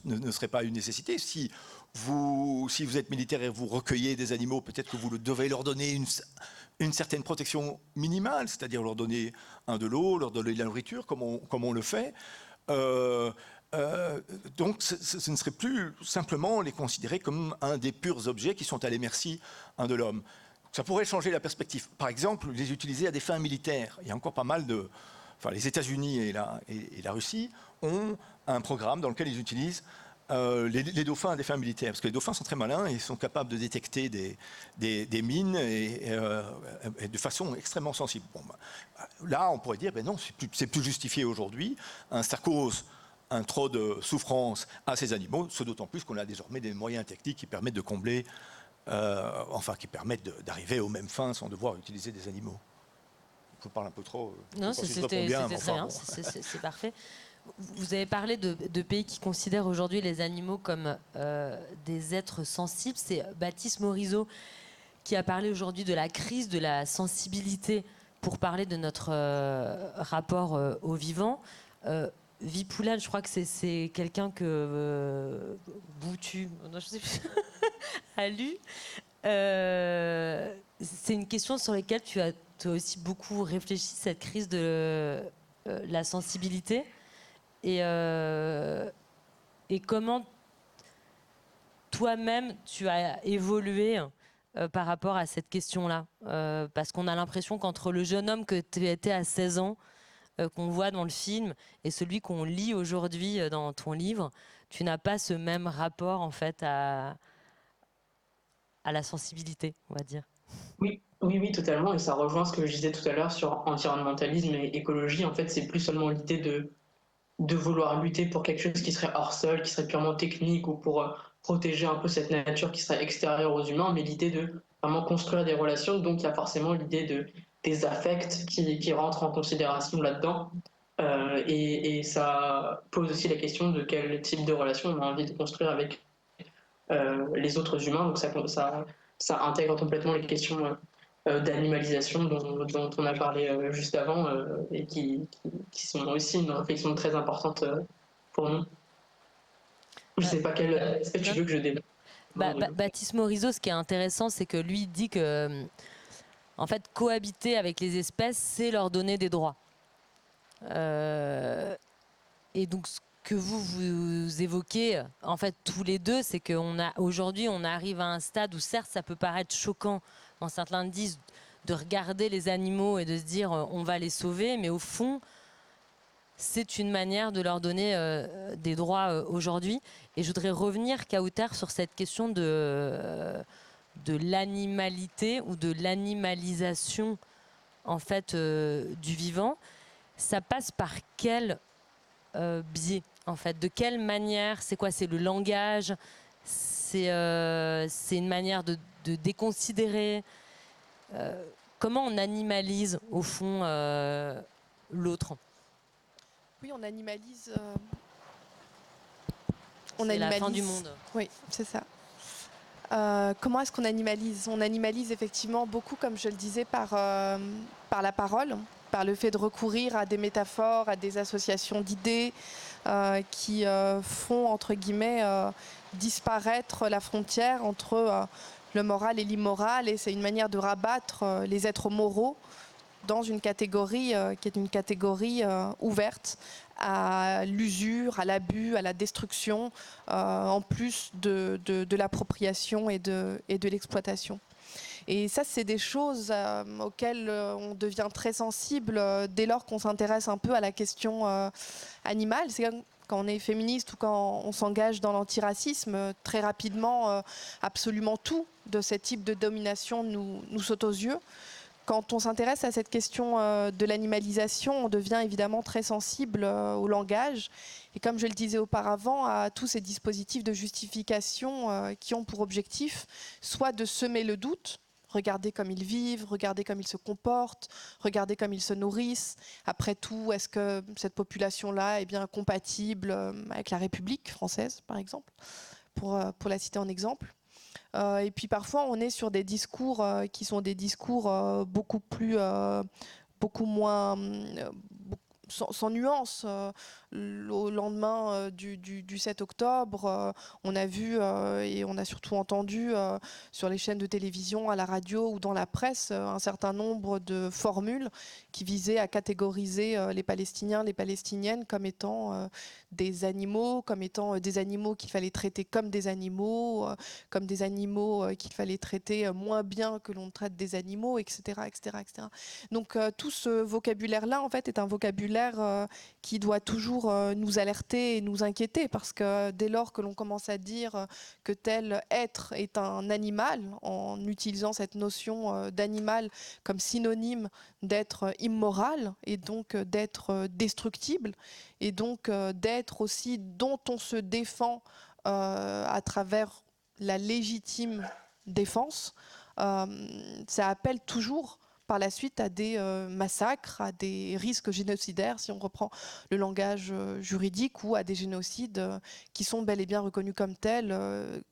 ne serait pas une nécessité. Si vous êtes militaire et vous recueillez des animaux, peut-être que vous devez leur donner une certaine protection minimale, c'est-à-dire leur donner de l'eau, leur donner de la nourriture, comme on le fait. Donc ce ne serait plus simplement les considérer comme un des purs objets qui sont à la merci de l'homme. Ça pourrait changer la perspective. Par exemple, les utiliser à des fins militaires. Il y a encore pas mal de... Enfin, les États-Unis et la Russie ont un programme dans lequel ils utilisent les dauphins à des fins militaires. Parce que les dauphins sont très malins et ils sont capables de détecter des mines et de façon extrêmement sensible. Bon, là, on pourrait dire, non, c'est plus justifié aujourd'hui. Ça cause trop de souffrance à ces animaux, ce d'autant plus qu'on a désormais des moyens techniques qui permettent de combler, qui permettent d'arriver aux mêmes fins sans devoir utiliser des animaux. Je parle un peu trop. Non, c'était très bien, c'est parfait. Vous avez parlé de pays qui considèrent aujourd'hui les animaux comme des êtres sensibles. C'est Baptiste Morisot qui a parlé aujourd'hui de la crise de la sensibilité pour parler de notre rapport au vivant. Vipoulal, je crois que c'est quelqu'un que Boutu, non, je sais plus, a lu. C'est une question sur laquelle tu as aussi beaucoup réfléchi, cette crise de la sensibilité. Et comment toi-même tu as évolué par rapport à cette question-là, parce qu'on a l'impression qu'entre le jeune homme que tu étais à 16 ans, qu'on voit dans le film, et celui qu'on lit aujourd'hui dans ton livre, tu n'as pas ce même rapport en fait à la sensibilité, on va dire. Oui, totalement. Et ça rejoint ce que je disais tout à l'heure sur environnementalisme et écologie. En fait, c'est plus seulement l'idée de vouloir lutter pour quelque chose qui serait hors sol, qui serait purement technique, ou pour protéger un peu cette nature qui serait extérieure aux humains, mais l'idée de vraiment construire des relations. Donc il y a forcément l'idée des affects qui rentrent en considération là-dedans. Et ça pose aussi la question de quel type de relation on a envie de construire avec les autres humains. Donc ça intègre complètement les questions d'animalisation dont on a parlé juste avant et qui sont aussi une réflexion très importante pour nous. Je ne sais pas quel aspect tu veux que je développe. Baptiste Morisot, ce qui est intéressant, c'est que lui dit que en fait, cohabiter avec les espèces, c'est leur donner des droits. Et donc, ce que vous évoquez, en fait, tous les deux, c'est qu'aujourd'hui, on arrive à un stade où, certes, ça peut paraître choquant, quand certains disent, de regarder les animaux et de se dire on va les sauver, mais au fond, c'est une manière de leur donner des droits aujourd'hui. Et je voudrais revenir, Kauter, sur cette question de l'animalité ou de l'animalisation en fait du vivant. Ça passe par quel biais en fait? De quelle manière? C'est quoi? C'est le langage? C'est une manière de déconsidérer? Comment on animalise au fond l'autre? Oui, on animalise. C'est la fin du monde. Oui, c'est ça. Comment est-ce qu'on animalise? On animalise effectivement beaucoup, comme je le disais, par la parole, par le fait de recourir à des métaphores, à des associations d'idées qui font, entre guillemets, disparaître la frontière entre le moral et l'immoral. Et c'est une manière de rabattre les êtres moraux dans une catégorie qui est une catégorie ouverte à l'usure, à l'abus, à la destruction, en plus de l'appropriation et de l'exploitation. Et ça, c'est des choses auxquelles on devient très sensible dès lors qu'on s'intéresse un peu à la question animale. C'est quand on est féministe ou quand on s'engage dans l'antiracisme, très rapidement, absolument tout de ce type de domination nous saute aux yeux. Quand on s'intéresse à cette question de l'animalisation, on devient évidemment très sensible au langage. Et comme je le disais auparavant, à tous ces dispositifs de justification qui ont pour objectif soit de semer le doute, regardez comme ils vivent, regardez comme ils se comportent, regardez comme ils se nourrissent. Après tout, est-ce que cette population-là est bien compatible avec la République française, par exemple, pour la citer en exemple? Et puis parfois, on est sur des discours qui sont des discours beaucoup moins, sans nuance. Au lendemain du 7 octobre, on a vu et on a surtout entendu sur les chaînes de télévision, à la radio ou dans la presse un certain nombre de formules qui visaient à catégoriser les Palestiniens, les Palestiniennes comme étant des animaux, comme étant des animaux qu'il fallait traiter comme des animaux qu'il fallait traiter moins bien que l'on traite des animaux, etc., etc., etc. Donc tout ce vocabulaire-là, en fait, est un vocabulaire qui doit toujours nous alerter et nous inquiéter, parce que dès lors que l'on commence à dire que tel être est un animal, en utilisant cette notion d'animal comme synonyme d'être immoral et donc d'être destructible, et donc d'être aussi dont on se défend à travers la légitime défense, ça appelle toujours par la suite à des massacres, à des risques génocidaires, si on reprend le langage juridique, ou à des génocides qui sont bel et bien reconnus comme tels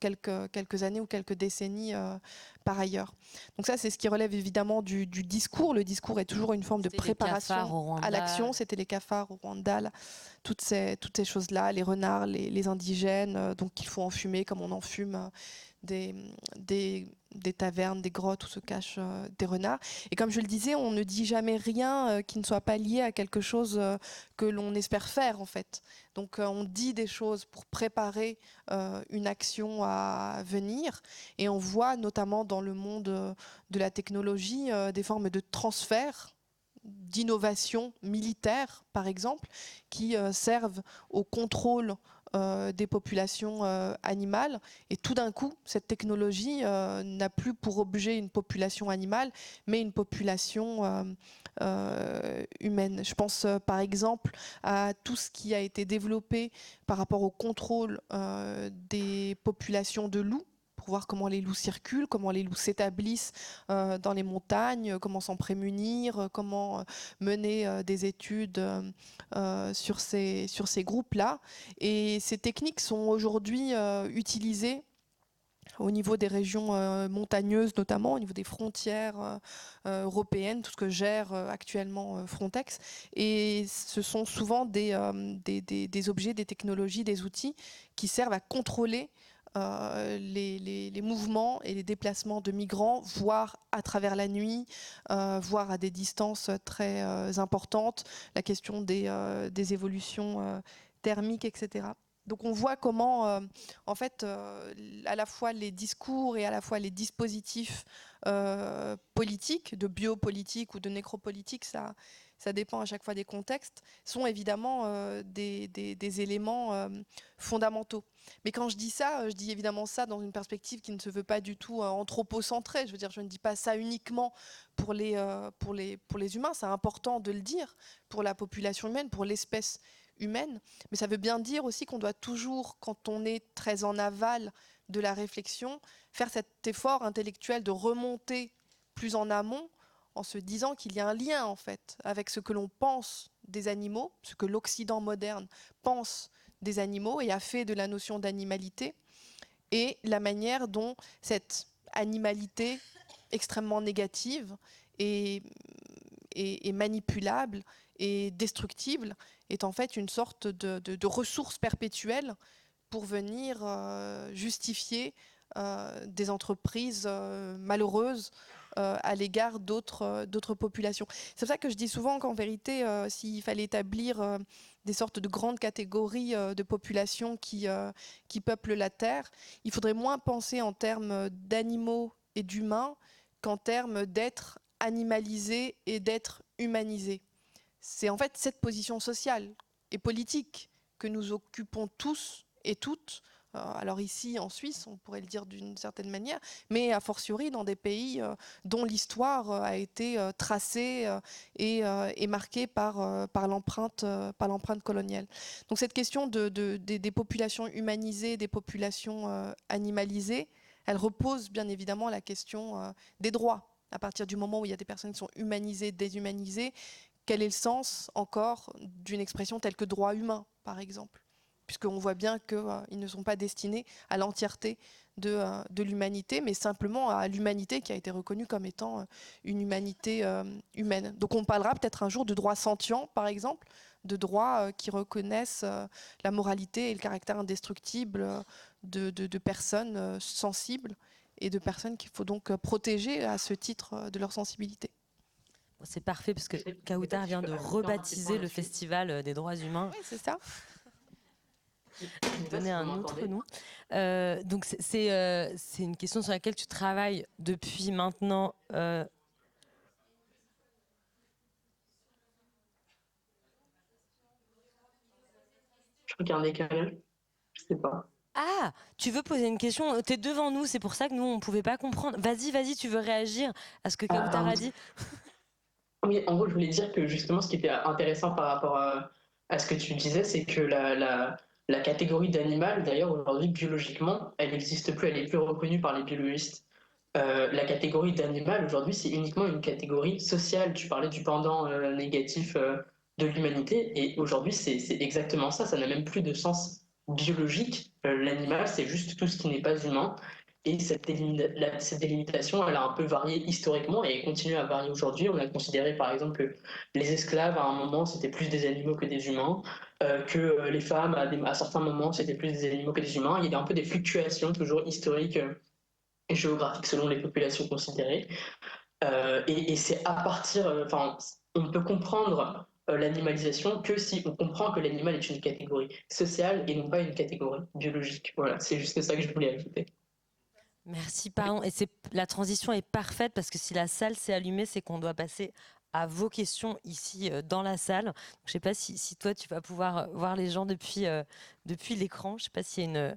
quelques années ou quelques décennies par ailleurs. Donc ça, c'est ce qui relève évidemment du discours. Le discours est toujours une forme de préparation à l'action. C'était les cafards au Rwanda, là. Toutes ces choses-là, les renards, les indigènes, donc qu'il faut enfumer comme on enfume des tavernes, des grottes où se cachent des renards. Et comme je le disais, on ne dit jamais rien qui ne soit pas lié à quelque chose que l'on espère faire, en fait. Donc on dit des choses pour préparer une action à venir, et on voit notamment dans le monde de la technologie des formes de transfert, d'innovation militaire, par exemple, qui servent au contrôle des populations animales. Et tout d'un coup, cette technologie n'a plus pour objet une population animale, mais une population humaine. Je pense par exemple à tout ce qui a été développé par rapport au contrôle des populations de loups, pour voir comment les loups circulent, comment les loups s'établissent dans les montagnes, comment s'en prémunir, comment mener des études sur ces groupes-là. Et ces techniques sont aujourd'hui utilisées au niveau des régions montagneuses, notamment au niveau des frontières européennes, tout ce que gère actuellement Frontex. Et ce sont souvent des objets, des technologies, des outils qui servent à contrôler les mouvements et les déplacements de migrants, voire à travers la nuit, voire à des distances très importantes, la question des évolutions thermiques, etc. Donc on voit comment, en fait, à la fois les discours et à la fois les dispositifs politiques, de biopolitique ou de nécropolitique, ça dépend à chaque fois des contextes, sont évidemment des éléments fondamentaux. Mais quand je dis ça, je dis évidemment ça dans une perspective qui ne se veut pas du tout anthropocentrée. Je veux dire, je ne dis pas ça uniquement pour les humains, c'est important de le dire, pour la population humaine, pour l'espèce humaine, mais ça veut bien dire aussi qu'on doit toujours, quand on est très en aval de la réflexion, faire cet effort intellectuel de remonter plus en amont en se disant qu'il y a un lien en fait avec ce que l'on pense des animaux, ce que l'Occident moderne pense des animaux et a fait de la notion d'animalité, et la manière dont cette animalité extrêmement négative est manipulable et destructible est en fait une sorte de ressource perpétuelle pour venir justifier des entreprises malheureuses à l'égard d'autres populations. C'est pour ça que je dis souvent qu'en vérité, s'il fallait établir des sortes de grandes catégories de populations qui peuplent la Terre, il faudrait moins penser en termes d'animaux et d'humains qu'en termes d'êtres animalisés et d'êtres humanisés. C'est en fait cette position sociale et politique que nous occupons tous et toutes. Alors ici, en Suisse, on pourrait le dire d'une certaine manière, mais a fortiori dans des pays dont l'histoire a été tracée et marquée par l'empreinte coloniale. Donc cette question des populations humanisées, des populations animalisées, elle repose bien évidemment la question des droits. À partir du moment où il y a des personnes qui sont humanisées, déshumanisées, quel est le sens encore d'une expression telle que droit humain, par exemple ? Puisqu'on voit bien qu'ils ne sont pas destinés à l'entièreté de l'humanité, mais simplement à l'humanité qui a été reconnue comme étant une humanité humaine. Donc on parlera peut-être un jour de droits sentients, par exemple, de droits qui reconnaissent la moralité et le caractère indestructible de personnes sensibles et de personnes qu'il faut donc protéger à ce titre de leur sensibilité. C'est parfait parce que Kautar vient de rebaptiser le Festival des droits humains. Oui, c'est ça. Donner un autre nom. Donc c'est une question sur laquelle tu travailles depuis maintenant. Je crois qu'il y a un décalage. Je sais pas. Ah, tu veux poser une question? T'es devant nous, c'est pour ça que nous on pouvait pas comprendre. Vas-y, tu veux réagir à ce que Kautar a dit? Oui, en gros, je voulais dire que justement, ce qui était intéressant par rapport à ce que tu disais, c'est que la catégorie d'animal, d'ailleurs, aujourd'hui, biologiquement, elle n'existe plus, elle n'est plus reconnue par les biologistes. La catégorie d'animal, aujourd'hui, c'est uniquement une catégorie sociale. Tu parlais du pendant négatif de l'humanité, et aujourd'hui, c'est exactement ça. Ça n'a même plus de sens biologique. L'animal, c'est juste tout ce qui n'est pas humain. Et cette délimitation, elle a un peu varié historiquement et elle continue à varier aujourd'hui. On a considéré par exemple que les esclaves, à un moment, c'était plus des animaux que des humains, que les femmes, à certains moments, c'était plus des animaux que des humains. Il y a un peu des fluctuations toujours historiques et géographiques selon les populations considérées. Et c'est à partir, on peut comprendre l'animalisation que si on comprend que l'animal est une catégorie sociale et non pas une catégorie biologique. Voilà, c'est juste ça que je voulais ajouter. Merci, pardon. Et la transition est parfaite parce que si la salle s'est allumée, c'est qu'on doit passer à vos questions ici dans la salle. Je ne sais pas si toi, tu vas pouvoir voir les gens depuis l'écran. Je ne sais pas s'il y a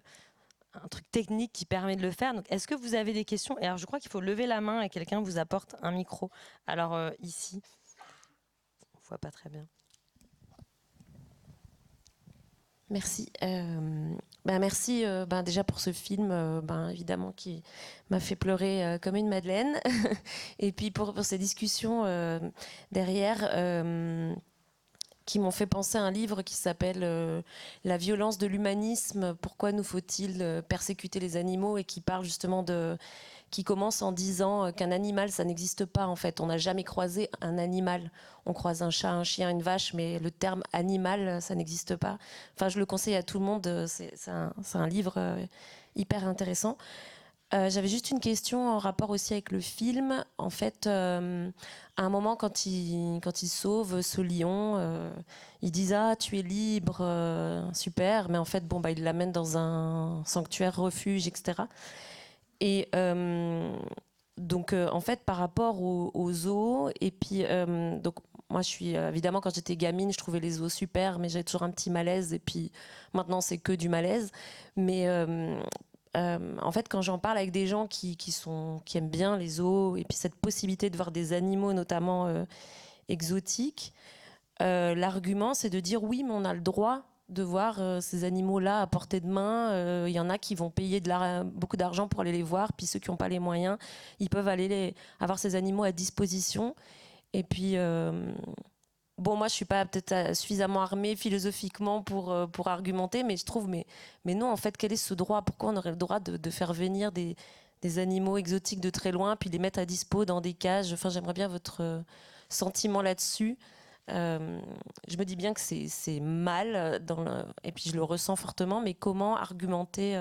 un truc technique qui permet de le faire. Donc, est-ce que vous avez des questions? Et alors, je crois qu'il faut lever la main et quelqu'un vous apporte un micro. Alors, ici, on ne voit pas très bien. Merci. Merci déjà pour ce film, évidemment, qui m'a fait pleurer comme une madeleine. Et puis pour ces discussions derrière, qui m'ont fait penser à un livre qui s'appelle La violence de l'humanisme, pourquoi nous faut-il persécuter les animaux, et qui parle justement qui commence en disant qu'un animal, ça n'existe pas en fait. On n'a jamais croisé un animal. On croise un chat, un chien, une vache, mais le terme animal, ça n'existe pas. Enfin, je le conseille à tout le monde. C'est un livre hyper intéressant. J'avais juste une question en rapport aussi avec le film. En fait, à un moment, quand il sauve ce lion, ils disent ah tu es libre, super. Mais en fait, bon bah ils l'amènent dans un sanctuaire refuge, etc. Et donc en fait, par rapport aux zoos, et puis donc moi je suis évidemment quand j'étais gamine, je trouvais les zoos super, mais j'avais toujours un petit malaise. Et puis maintenant c'est que du malaise. Mais en fait, quand j'en parle avec des gens qui aiment bien les zoos et puis cette possibilité de voir des animaux, notamment exotiques, l'argument c'est de dire oui, mais on a le droit de voir ces animaux-là à portée de main. Il y en a qui vont payer beaucoup d'argent pour aller les voir, puis ceux qui n'ont pas les moyens, ils peuvent aller avoir ces animaux à disposition. Et puis, bon, moi, je suis pas peut-être suffisamment armée philosophiquement pour argumenter, mais je trouve, mais non, en fait, quel est ce droit? Pourquoi on aurait le droit de faire venir des animaux exotiques de très loin, puis les mettre à dispo dans des cages? Enfin, j'aimerais bien votre sentiment là-dessus. Je me dis bien que c'est mal, et puis je le ressens fortement, mais comment argumenter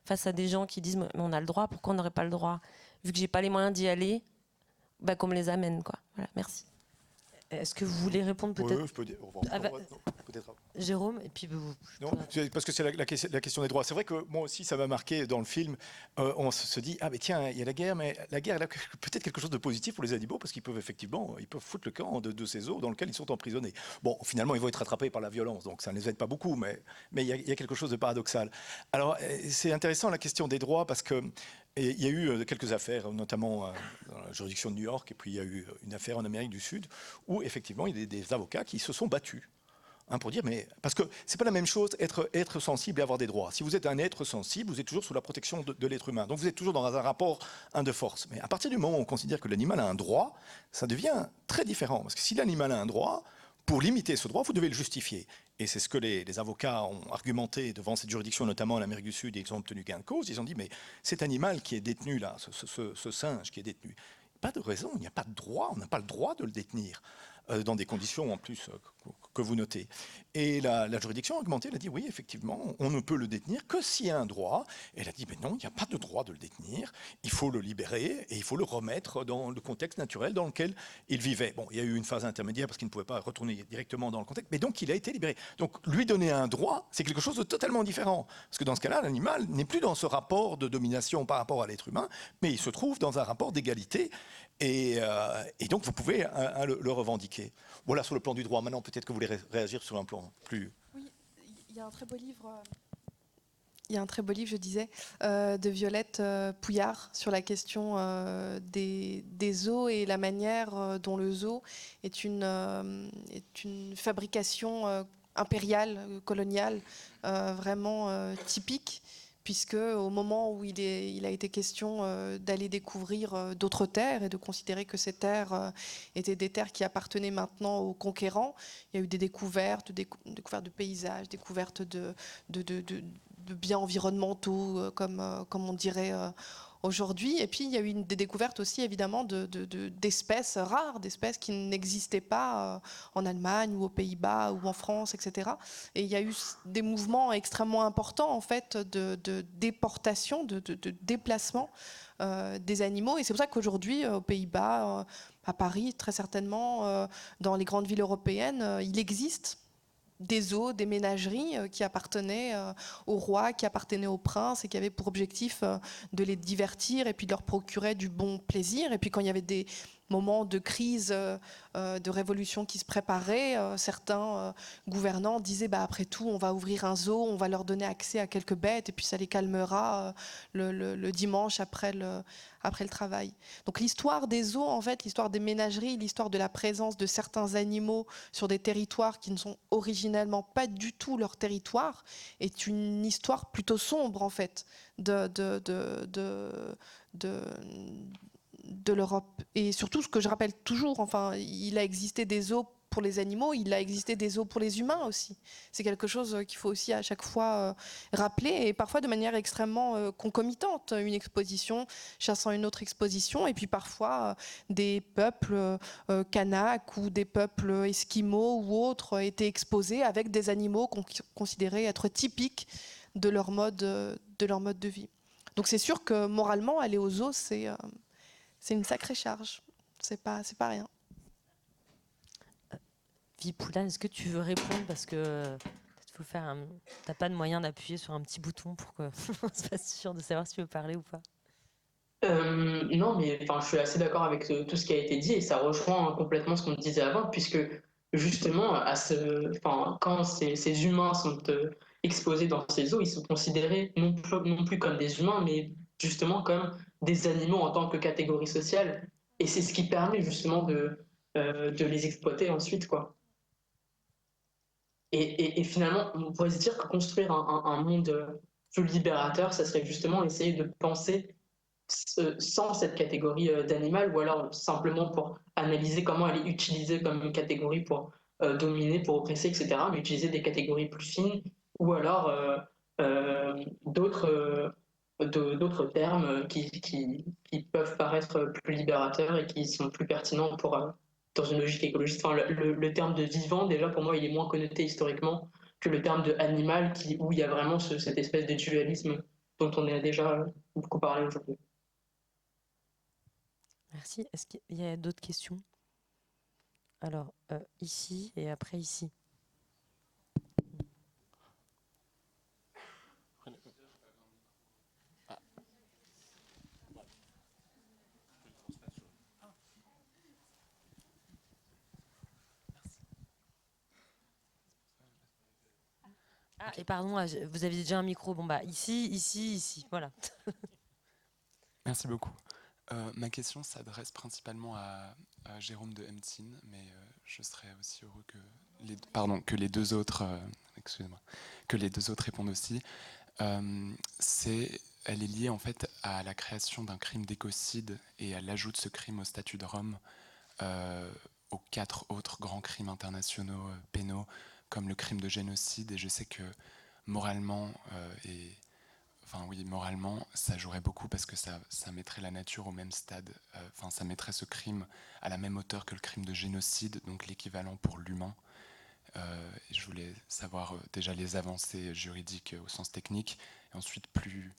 face à des gens qui disent mais on a le droit, pourquoi on n'aurait pas le droit? Vu que j'ai pas les moyens d'y aller, bah, qu'on me les amène, quoi. Voilà, merci. Est-ce que vous voulez répondre peut-être, Oui, je peux dire. Au revoir. Peut-être. Jérôme, et puis vous. Non, parce que c'est la question des droits. C'est vrai que moi aussi, ça m'a marqué dans le film. On se dit, ah mais tiens, il y a la guerre, mais la guerre, elle a peut-être quelque chose de positif pour les animaux, parce qu'ils peuvent effectivement, ils peuvent foutre le camp de ces zoos dans lesquels ils sont emprisonnés. Bon, finalement, ils vont être rattrapés par la violence, donc ça ne les aide pas beaucoup, mais il y a quelque chose de paradoxal. Alors, c'est intéressant la question des droits, parce que il y a eu quelques affaires, notamment dans la juridiction de New York, et puis il y a eu une affaire en Amérique du Sud, où effectivement, il y a des avocats qui se sont battus. Pour dire, mais parce que c'est pas la même chose être sensible et avoir des droits. Si vous êtes un être sensible, vous êtes toujours sous la protection de l'être humain. Donc vous êtes toujours dans un rapport de force. Mais à partir du moment où on considère que l'animal a un droit, ça devient très différent. Parce que si l'animal a un droit, pour limiter ce droit, vous devez le justifier. Et c'est ce que les avocats ont argumenté devant cette juridiction, notamment en Amérique du Sud, et ils ont obtenu gain de cause. Ils ont dit, mais cet animal qui est détenu là, ce singe qui est détenu, pas de raison, il n'y a pas de droit, on n'a pas le droit de le détenir dans des conditions en plus que vous notez. Et la juridiction a argumenté, elle a dit oui, effectivement, on ne peut le détenir que s'il y a un droit. Et elle a dit mais non, il n'y a pas de droit de le détenir, il faut le libérer et il faut le remettre dans le contexte naturel dans lequel il vivait. Bon, il y a eu une phase intermédiaire parce qu'il ne pouvait pas retourner directement dans le contexte, mais donc il a été libéré. Donc lui donner un droit, c'est quelque chose de totalement différent. Parce que dans ce cas-là, l'animal n'est plus dans ce rapport de domination par rapport à l'être humain, mais il se trouve dans un rapport d'égalité. Et donc, vous pouvez le revendiquer. Voilà, sur le plan du droit. Maintenant, peut-être que vous voulez réagir sur un plan plus... Oui, il y a un très beau livre... Il y a un très beau livre, je disais, de Violette Pouillard sur la question des zoos et la manière dont le zoo est une fabrication impériale, coloniale, vraiment typique, puisque au moment où il a été question d'aller découvrir d'autres terres et de considérer que ces terres étaient des terres qui appartenaient maintenant aux conquérants, il y a eu des découvertes de paysages, découvertes de biens environnementaux, comme on dirait aujourd'hui. Et puis, il y a eu des découvertes aussi, évidemment, d'espèces rares, d'espèces qui n'existaient pas en Allemagne ou aux Pays-Bas ou en France, etc. Et il y a eu des mouvements extrêmement importants, en fait, de déportation, de déplacement des animaux. Et c'est pour ça qu'aujourd'hui, aux Pays-Bas, à Paris, très certainement, dans les grandes villes européennes, il existe des zoos, des ménageries qui appartenaient au roi, qui appartenaient au prince et qui avaient pour objectif de les divertir et puis de leur procurer du bon plaisir. Et puis quand il y avait des moments de crise, de révolution qui se préparaient, certains gouvernants disaient bah, après tout on va ouvrir un zoo, on va leur donner accès à quelques bêtes et puis ça les calmera le dimanche après le travail. Donc l'histoire des zoos, en fait, l'histoire des ménageries, l'histoire de la présence de certains animaux sur des territoires qui ne sont originellement pas du tout leur territoire, est une histoire plutôt sombre, en fait, de l'Europe. Et surtout, ce que je rappelle toujours, enfin, il a existé des zoos pour les animaux, il a existé des zoos pour les humains aussi. C'est quelque chose qu'il faut aussi à chaque fois rappeler, et parfois de manière extrêmement concomitante. Une exposition chassant une autre exposition, et puis parfois des peuples kanaks ou des peuples esquimaux ou autres étaient exposés avec des animaux considérés être typiques de leur mode de vie. Donc c'est sûr que moralement, aller au zoo, c'est une sacrée charge. C'est pas rien. Vipoula, est-ce que tu veux répondre parce que peut-être faut faire t'as pas de moyen d'appuyer sur un petit bouton pour qu'on soit sûr de savoir si tu veux parler ou pas. Non, mais enfin, je suis assez d'accord avec tout ce qui a été dit et ça rejoint complètement ce qu'on disait avant, puisque justement, enfin, quand ces humains sont exposés dans ces eaux, ils sont considérés non plus comme des humains, mais justement comme des animaux en tant que catégorie sociale. Et c'est ce qui permet justement de les exploiter ensuite, quoi. Et finalement, on pourrait se dire que construire un monde plus libérateur, ça serait justement essayer de penser sans cette catégorie d'animal, ou alors simplement pour analyser comment elle est utilisée comme une catégorie pour dominer, pour oppresser, etc., mais utiliser des catégories plus fines, ou alors d'autres termes qui peuvent paraître plus libérateurs et qui sont plus pertinents dans une logique écologiste. Enfin, le terme de vivant, déjà, pour moi, il est moins connoté historiquement que le terme de animal, où il y a vraiment cette espèce de dualisme dont on a déjà beaucoup parlé aujourd'hui. Merci. Est-ce qu'il y a d'autres questions? Alors, ici et après ici. Ah, et pardon, vous aviez déjà un micro. Bon, bah, ici, voilà. Merci beaucoup. Ma question s'adresse principalement à Jérôme de Hemtine, mais je serais aussi heureux que les deux autres, excusez-moi, que les deux autres répondent aussi. Elle est liée en fait à la création d'un crime d'écocide et à l'ajout de ce crime au statut de Rome, aux 4 autres grands crimes internationaux pénaux, comme le crime de génocide. Et je sais que moralement moralement, ça jouerait beaucoup parce que ça mettrait la nature au même stade. Ça mettrait ce crime à la même hauteur que le crime de génocide, donc l'équivalent pour l'humain. Je voulais savoir déjà les avancées juridiques au sens technique, et ensuite plus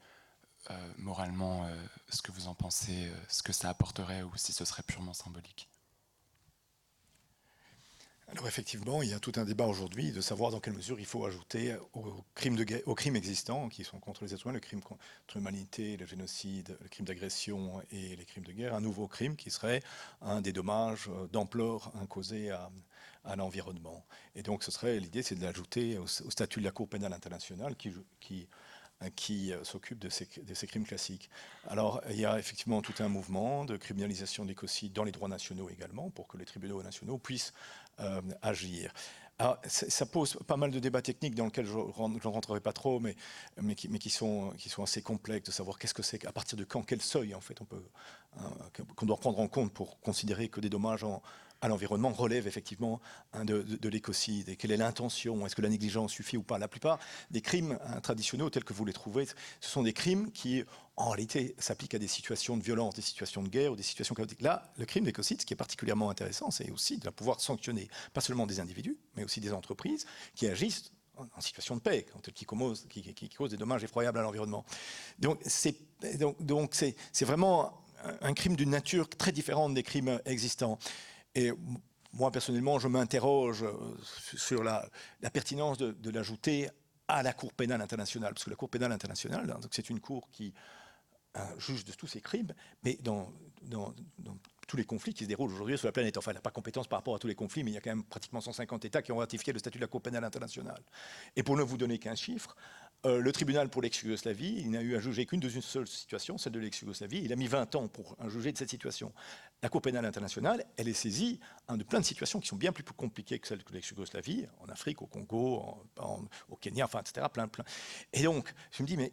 moralement ce que vous en pensez, ce que ça apporterait ou si ce serait purement symbolique. Alors effectivement, il y a tout un débat aujourd'hui de savoir dans quelle mesure il faut ajouter aux crimes existants qui sont contre les êtres humains, le crime contre l'humanité, le génocide, le crime d'agression et les crimes de guerre, un nouveau crime qui serait un des dommages d'ampleur causés à l'environnement. Et donc l'idée, c'est de l'ajouter au statut de la Cour pénale internationale qui s'occupe de ces crimes classiques. Alors, il y a effectivement tout un mouvement de criminalisation de l'écocide dans les droits nationaux également, pour que les tribunaux nationaux puissent agir. Alors, ça pose pas mal de débats techniques dans lesquels je ne rentrerai pas trop, mais qui sont assez complexes, de savoir qu'est-ce que c'est, à partir de quand, quel seuil en fait qu'on doit prendre en compte pour considérer que des dommages à l'environnement relèvent effectivement de l'écocide, et quelle est l'intention, est-ce que la négligence suffit ou pas. La plupart des crimes traditionnels tels que vous les trouvez, ce sont des crimes qui en réalité s'appliquent à des situations de violence, des situations de guerre ou des situations chaotiques. Là, le crime d'écocide, ce qui est particulièrement intéressant, c'est aussi de pouvoir sanctionner pas seulement des individus, mais aussi des entreprises qui agissent en situation de paix, qui causent des dommages effroyables à l'environnement. Donc c'est vraiment un crime d'une nature très différente des crimes existants. Et moi, personnellement, je m'interroge sur la pertinence de l'ajouter à la Cour pénale internationale, parce que la Cour pénale internationale, c'est une cour qui juge de tous ces crimes, mais dans tous les conflits qui se déroulent aujourd'hui sur la planète. Enfin, elle n'a pas compétence par rapport à tous les conflits, mais il y a quand même pratiquement 150 États qui ont ratifié le statut de la Cour pénale internationale. Et pour ne vous donner qu'un chiffre, le tribunal pour l'ex-Yougoslavie, il n'a eu à juger qu'une seule situation, celle de l'ex-Yougoslavie. Il a mis 20 ans pour juger de cette situation. La Cour pénale internationale, elle est saisie de plein de situations qui sont bien plus compliquées que celles de l'ex-Yougoslavie, en Afrique, au Congo, au Kenya, enfin, etc. Plein. Et donc, je me dis, mais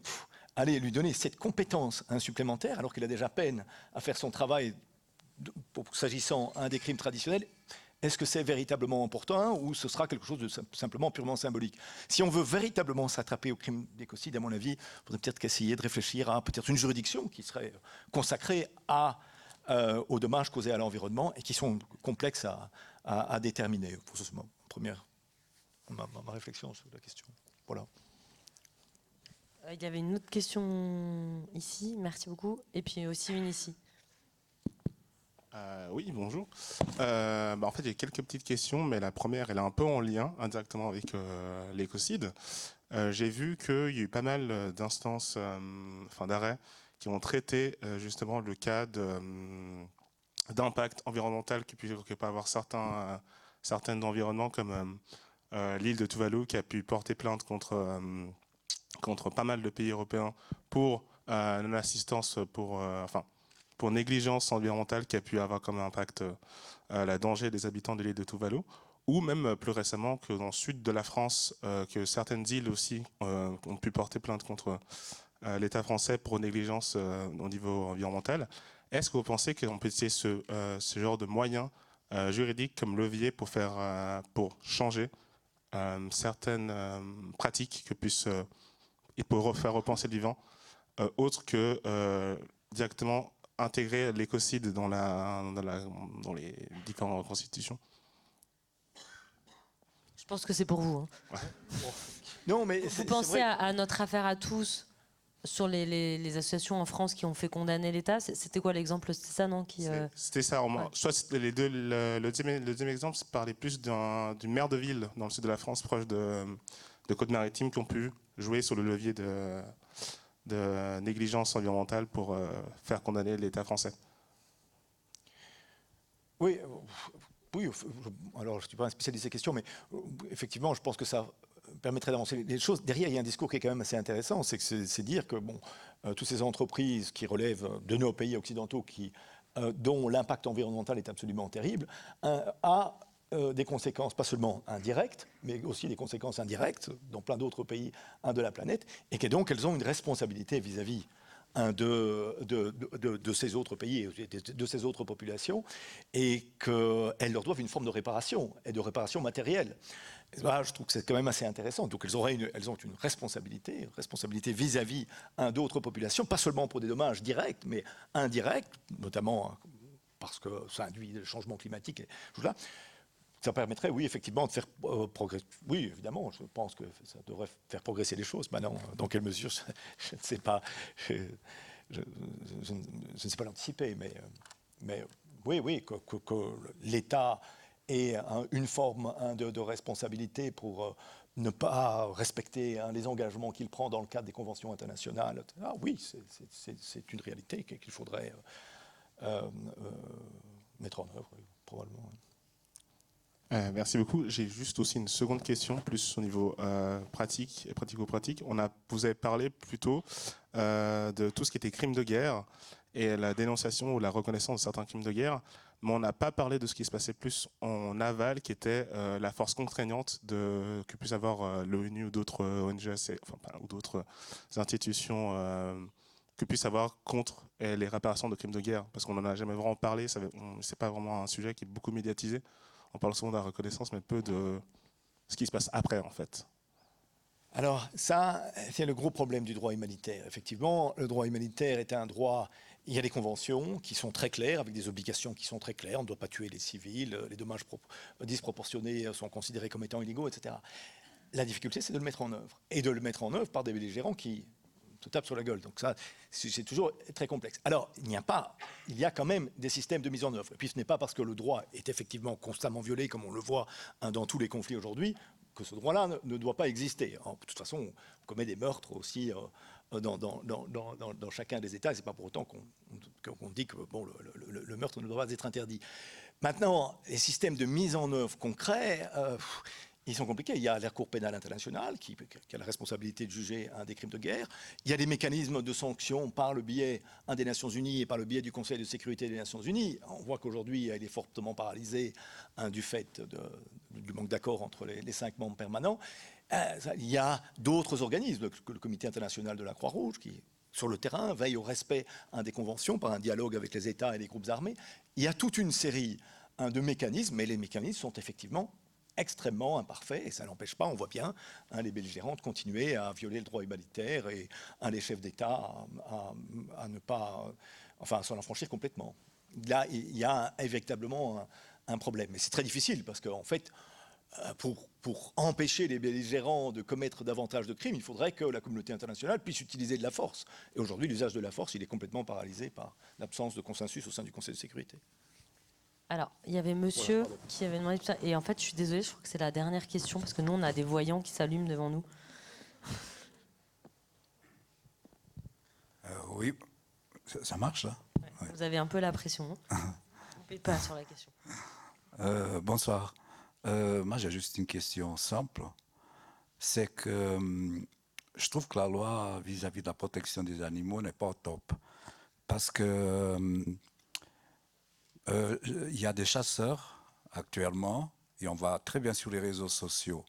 allez lui donner cette compétence supplémentaire, alors qu'il a déjà peine à faire son travail s'agissant des crimes traditionnels. Est-ce que c'est véritablement important ou ce sera quelque chose de simplement purement symbolique? Si on veut véritablement s'attraper au crime d'écocide, à mon avis, il faudrait peut-être essayer de réfléchir à peut-être une juridiction qui serait consacrée aux dommages causés à l'environnement et qui sont complexes à déterminer. C'est ma réflexion sur la question. Voilà. Il y avait une autre question ici, merci beaucoup, et puis aussi une ici. Oui, bonjour. En fait, j'ai quelques petites questions, mais la première, elle est un peu en lien indirectement avec l'écocide. J'ai vu qu'il y a eu pas mal d'instances, d'arrêts, qui ont traité justement le cas d'impact environnemental que peut avoir certains environnements, comme l'île de Tuvalu, qui a pu porter plainte contre pas mal de pays européens pour non-assistance, pour négligence environnementale qui a pu avoir comme impact la danger des habitants de l'île de Tuvalu, ou même plus récemment que dans le sud de la France, que certaines îles aussi ont pu porter plainte contre l'État français pour négligence au niveau environnemental. Est-ce que vous pensez qu'on peut utiliser ce genre de moyens juridiques comme levier pour changer certaines pratiques que puissent et pour faire repenser le vivant, autre que directement intégrer l'écocide dans les différentes constitutions? Je pense que c'est pour vous. Hein. Non, mais Vous pensez à notre affaire à tous sur les associations en France qui ont fait condamner l'État. C'était quoi l'exemple? C'était ça, non C'était ça. Soit c'était les deux. Le deuxième exemple, c'est parlait plus d'une maire de ville dans le sud de la France, proche de Côte-Maritime, qui ont pu jouer sur le levier de négligence environnementale pour faire condamner l'État français. Oui, alors je ne suis pas un spécialiste des questions, mais effectivement, je pense que ça permettrait d'avancer les choses. Derrière, il y a un discours qui est quand même assez intéressant, c'est dire que toutes ces entreprises qui relèvent de nos pays occidentaux, dont l'impact environnemental est absolument terrible, a des conséquences pas seulement indirectes, mais aussi des conséquences indirectes dans plein d'autres pays de la planète, et que donc elles ont une responsabilité vis-à-vis de ces autres pays, de ces autres populations, et qu'elles leur doivent une forme de réparation, et de réparation matérielle. Et là, je trouve que c'est quand même assez intéressant. Donc elles ont une responsabilité vis-à-vis d'autres populations, pas seulement pour des dommages directs, mais indirects, notamment parce que ça induit le changement climatique. Et tout là. Ça permettrait, oui, effectivement, de faire progresser. Oui, évidemment, je pense que ça devrait faire progresser les choses. Maintenant, dans quelle mesure, je ne sais pas. Je ne sais pas l'anticiper, mais oui, que l'État ait une forme de responsabilité pour ne pas respecter les engagements qu'il prend dans le cadre des conventions internationales. Ah oui, c'est une réalité qu'il faudrait mettre en œuvre, probablement. Merci beaucoup. J'ai juste aussi une seconde question, plus au niveau pratique et pratico-pratique. Vous avez parlé plutôt de tout ce qui était crimes de guerre et la dénonciation ou la reconnaissance de certains crimes de guerre, mais on n'a pas parlé de ce qui se passait plus en aval, qui était la force contraignante que puisse avoir l'ONU ou d'autres ONG, ou d'autres institutions que puisse avoir contre les réparations de crimes de guerre, parce qu'on n'en a jamais vraiment parlé. C'est pas vraiment un sujet qui est beaucoup médiatisé. On parle souvent de la reconnaissance, mais peu de ce qui se passe après, en fait. Alors, ça, c'est le gros problème du droit humanitaire. Effectivement, le droit humanitaire est un droit... Il y a des conventions qui sont très claires, avec des obligations qui sont très claires. On ne doit pas tuer les civils, les dommages disproportionnés sont considérés comme étant illégaux, etc. La difficulté, c'est de le mettre en œuvre. Et de le mettre en œuvre par des belligérants qui te tapent sur la gueule. Donc ça, c'est toujours très complexe. Alors, il y a quand même des systèmes de mise en œuvre. Et puis ce n'est pas parce que le droit est effectivement constamment violé, comme on le voit dans tous les conflits aujourd'hui, que ce droit-là ne doit pas exister. De toute façon, on commet des meurtres aussi dans chacun des États. Ce n'est pas pour autant qu'on dit que le meurtre ne doit pas être interdit. Maintenant, les systèmes de mise en œuvre concrets... ils sont compliqués. Il y a la Cour pénale internationale qui a la responsabilité de juger des crimes de guerre. Il y a des mécanismes de sanctions par le biais des Nations Unies et par le biais du Conseil de sécurité des Nations Unies. On voit qu'aujourd'hui, il est fortement paralysé du fait du manque d'accord entre les 5 membres permanents. Il y a d'autres organismes, le Comité international de la Croix-Rouge, qui, sur le terrain, veille au respect des conventions par un dialogue avec les États et les groupes armés. Il y a toute une série de mécanismes, mais les mécanismes sont effectivement extrêmement imparfait, et ça n'empêche pas, on voit bien, les belligérants de continuer à violer le droit humanitaire et les chefs d'État à ne pas, à s'en affranchir complètement. Là, il y a véritablement un problème. Mais c'est très difficile, parce qu'en fait, pour empêcher les belligérants de commettre davantage de crimes, il faudrait que la communauté internationale puisse utiliser de la force. Et aujourd'hui, l'usage de la force, il est complètement paralysé par l'absence de consensus au sein du Conseil de sécurité. Alors, il y avait monsieur qui avait demandé tout ça. Et en fait, je suis désolée, je crois que c'est la dernière question, parce que nous, on a des voyants qui s'allument devant nous. Oui, ça marche là. Ouais, ouais. Vous avez un peu la pression. Hein. Vous ne pouvez pas sur la question. Bonsoir. Moi, j'ai juste une question simple. C'est que je trouve que la loi vis-à-vis de la protection des animaux n'est pas au top. Parce que il y a des chasseurs actuellement, et on voit très bien sur les réseaux sociaux.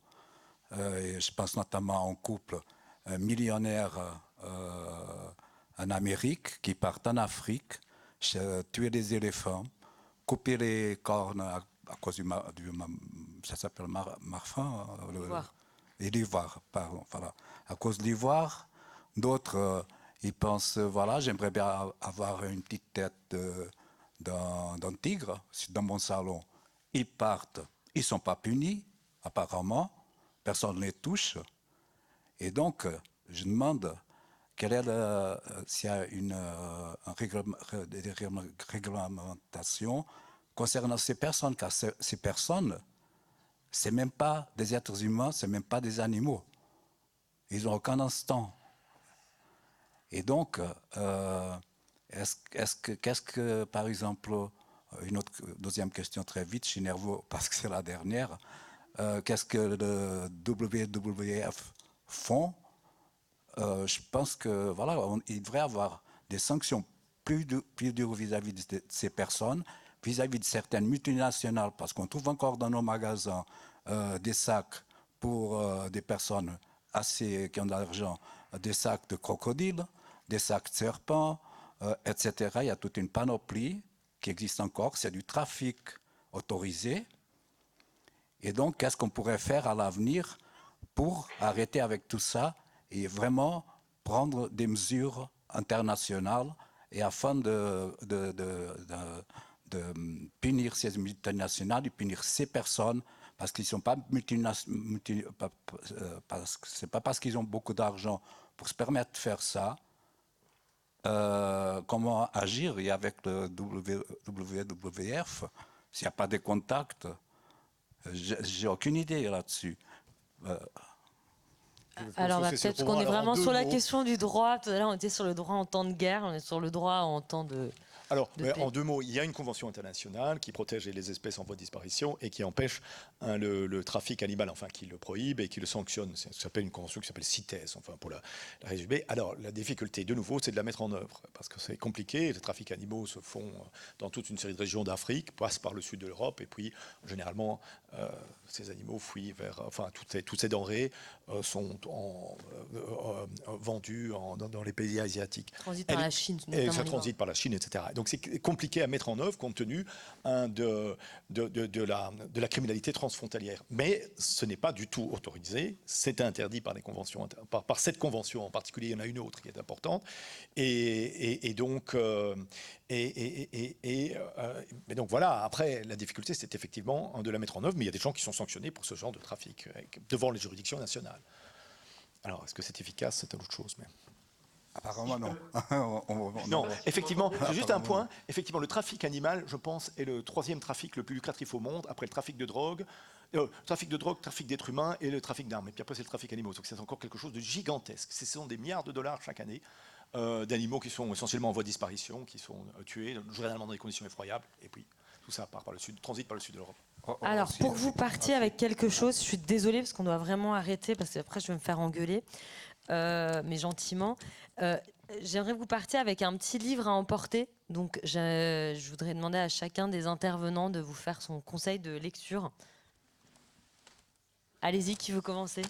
Et je pense notamment à un couple millionnaire en Amérique qui partent en Afrique, tuer des éléphants, couper les cornes à cause ça s'appelle marfan, l'ivoire, pardon, voilà. À cause de l'ivoire, d'autres ils pensent voilà, j'aimerais bien avoir une petite tête d'un tigre dans mon salon. Ils partent, ils sont pas punis apparemment, personne ne les touche, et donc je demande quelle est s'il y a une réglementation concernant ces personnes, car ces personnes, c'est même pas des êtres humains, c'est même pas des animaux. Ils n'ont aucun instinct. Et donc, qu'est-ce que, par exemple, deuxième question très vite, je suis nerveux parce que c'est la dernière, qu'est-ce que le WWF font? Je pense que voilà, il devrait y avoir des sanctions plus dures vis-à-vis de ces personnes, vis-à-vis de certaines multinationales, parce qu'on trouve encore dans nos magasins des sacs pour des personnes qui ont de l'argent, des sacs de crocodiles, des sacs de serpents, etc. Il y a toute une panoplie qui existe encore, c'est du trafic autorisé. Et donc, qu'est-ce qu'on pourrait faire à l'avenir pour arrêter avec tout ça et vraiment prendre des mesures internationales et afin de punir ces multinationales, de punir ces personnes, parce qu'ils ne sont pas c'est pas parce qu'ils ont beaucoup d'argent pour se permettre de faire ça. Comment agir? Et avec le WWF, s'il n'y a pas de contacts, j'ai aucune idée là-dessus. Alors peut-être qu'on est vraiment sur la question du droit. Tout à l'heure, on était sur le droit en temps de guerre, on est sur le droit en temps de... Alors, en deux mots, il y a une convention internationale qui protège les espèces en voie de disparition et qui empêche le trafic animal, enfin qui le prohibe et qui le sanctionne. Ça s'appelle une convention qui s'appelle CITES, enfin pour la résumer. Alors, la difficulté, de nouveau, c'est de la mettre en œuvre parce que c'est compliqué. Les trafics animaux se font dans toute une série de régions d'Afrique, passent par le sud de l'Europe et puis, généralement, ces animaux fuient vers... Enfin, toutes ces denrées sont vendues dans les pays asiatiques. Transit par la Chine. Et ça transite par la Chine, etc. Donc c'est compliqué à mettre en œuvre compte tenu de la criminalité transfrontalière. Mais ce n'est pas du tout autorisé, c'est interdit par les conventions, par cette convention en particulier, il y en a une autre qui est importante. Et donc voilà, après la difficulté c'est effectivement de la mettre en œuvre, mais il y a des gens qui sont sanctionnés pour ce genre de trafic devant les juridictions nationales. Alors est-ce que c'est efficace, c'est autre chose, mais... Apparemment, non. Non, effectivement, c'est juste un point. Effectivement, le trafic animal, je pense, est le troisième trafic le plus lucratif au monde, après le trafic de drogue, trafic d'êtres humains et le trafic d'armes. Et puis après, c'est le trafic animaux. Donc c'est encore quelque chose de gigantesque. Ce sont des milliards de dollars chaque année d'animaux qui sont essentiellement en voie de disparition, qui sont tués, généralement dans des conditions effroyables. Et puis, tout ça part par le sud, transite par le sud de l'Europe. Alors, pour que vous partiez avec quelque chose, je suis désolée parce qu'on doit vraiment arrêter, parce qu'après, je vais me faire engueuler. Mais gentiment. J'aimerais que vous partiez avec un petit livre à emporter. Donc, je voudrais demander à chacun des intervenants de vous faire son conseil de lecture. Allez-y, qui veut commencer?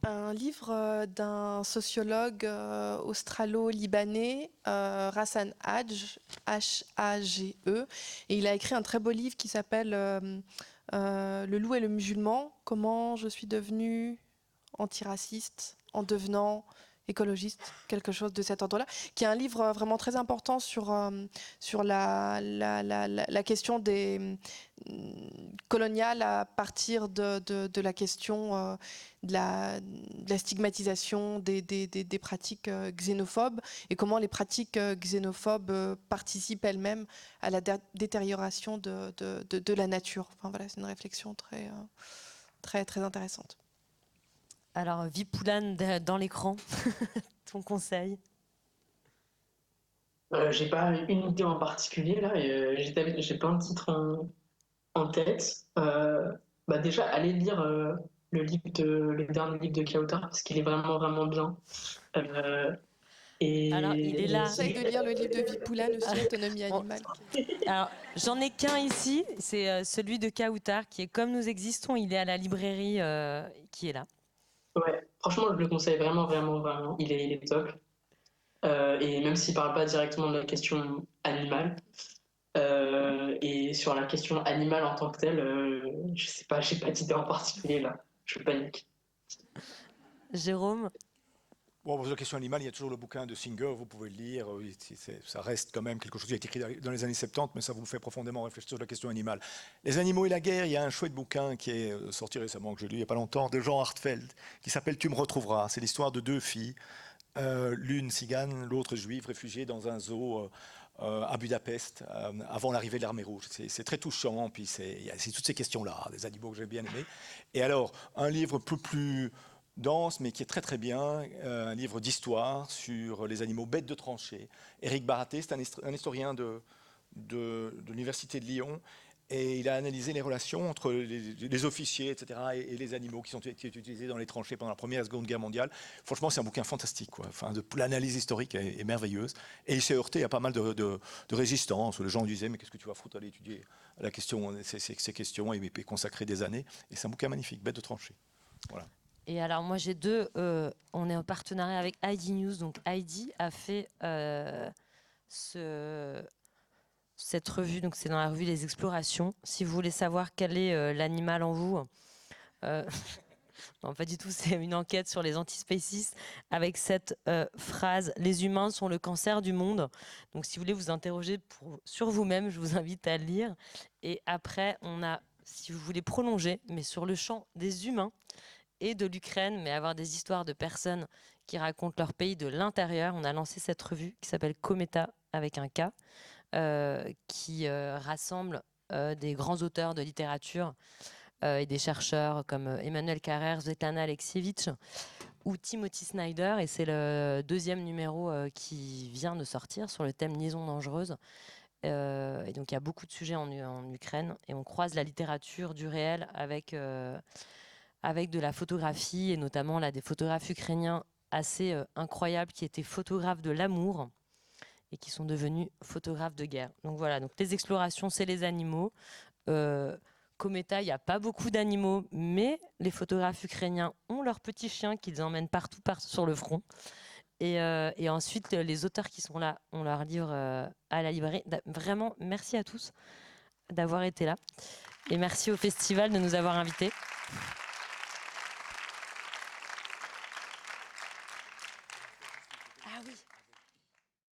Un livre d'un sociologue australo-libanais, Rassan Hage, H-A-G-E. Et il a écrit un très beau livre qui s'appelle Le loup et le musulman, comment je suis devenue antiraciste en devenant écologiste, quelque chose de cet ordre-là, qui est un livre vraiment très important sur la question des coloniale à partir de la question de la stigmatisation des pratiques xénophobes et comment les pratiques xénophobes participent elles-mêmes à la détérioration de la nature. Enfin, voilà, c'est une réflexion très intéressante. Alors, Vipoulane dans l'écran, ton conseil? J'ai pas une idée en particulier là, j'ai plein de titres en tête. Déjà, allez lire le dernier livre de Kautar parce qu'il est vraiment bien. Alors, il est là. J'essaye de lire le livre de Vipoulane aussi, Autonomie animale. Alors, j'en ai qu'un ici, c'est celui de Kautar qui est Comme nous existons. Il est à la librairie qui est là. Ouais, franchement, je le conseille vraiment. Il est top. Et même s'il parle pas directement de la question animale, et sur la question animale en tant que telle, je sais pas, j'ai pas d'idée en particulier là. Je panique. Jérôme? Bon, pour la question animale, il y a toujours le bouquin de Singer, vous pouvez le lire. Ça reste quand même quelque chose qui a été écrit dans les années 70, mais ça vous fait profondément réfléchir sur la question animale. Les animaux et la guerre, il y a un chouette bouquin qui est sorti récemment, que j'ai lu il n'y a pas longtemps, de Jean Hartfeld, qui s'appelle Tu me retrouveras. C'est l'histoire de deux filles, l'une cigane, l'autre juive, réfugiée dans un zoo à Budapest, avant l'arrivée de l'armée rouge. C'est très touchant, puis c'est toutes ces questions-là, des animaux que j'ai bien aimés. Et alors, un livre plus dense, mais qui est très bien, un livre d'histoire sur les animaux bêtes de tranchée. Éric Baraté, c'est un historien de l'université de Lyon, et il a analysé les relations entre les officiers, etc., et les animaux qui sont utilisés dans les tranchées pendant la Première et la Seconde Guerre mondiale. Franchement, c'est un bouquin fantastique, quoi. Enfin, l'analyse historique est merveilleuse, et il s'est heurté à pas mal de résistance. Les gens disaient, mais qu'est-ce que tu vas foutre à aller étudier la question, ces questions, et consacrer des années. Et c'est un bouquin magnifique, bête de tranchée. Voilà. Et alors moi j'ai deux, on est en partenariat avec Heidi News, donc Heidi a fait cette revue, donc c'est dans la revue Les Explorations. Si vous voulez savoir quel est l'animal en vous, non pas du tout, c'est une enquête sur les antispacistes avec cette phrase « Les humains sont le cancer du monde ». Donc si vous voulez vous interroger sur vous-même, je vous invite à le lire. Et après on a, si vous voulez prolonger, mais sur le champ des humains, et de l'Ukraine, mais avoir des histoires de personnes qui racontent leur pays de l'intérieur. On a lancé cette revue qui s'appelle Cometa avec un K, qui rassemble des grands auteurs de littérature et des chercheurs comme Emmanuel Carrère, Svetlana Alexievitch ou Timothy Snyder. Et c'est le deuxième numéro qui vient de sortir sur le thème liaison dangereuse. Et donc il y a beaucoup de sujets en Ukraine et on croise la littérature du réel avec de la photographie, et notamment là, des photographes ukrainiens assez incroyables qui étaient photographes de l'amour et qui sont devenus photographes de guerre. Donc voilà, donc les explorations, c'est les animaux. Cometa, il n'y a pas beaucoup d'animaux, mais les photographes ukrainiens ont leurs petits chiens qu'ils emmènent partout sur le front. Et ensuite, les auteurs qui sont là ont leur livre à la librairie. Vraiment, merci à tous d'avoir été là. Et merci au festival de nous avoir invités.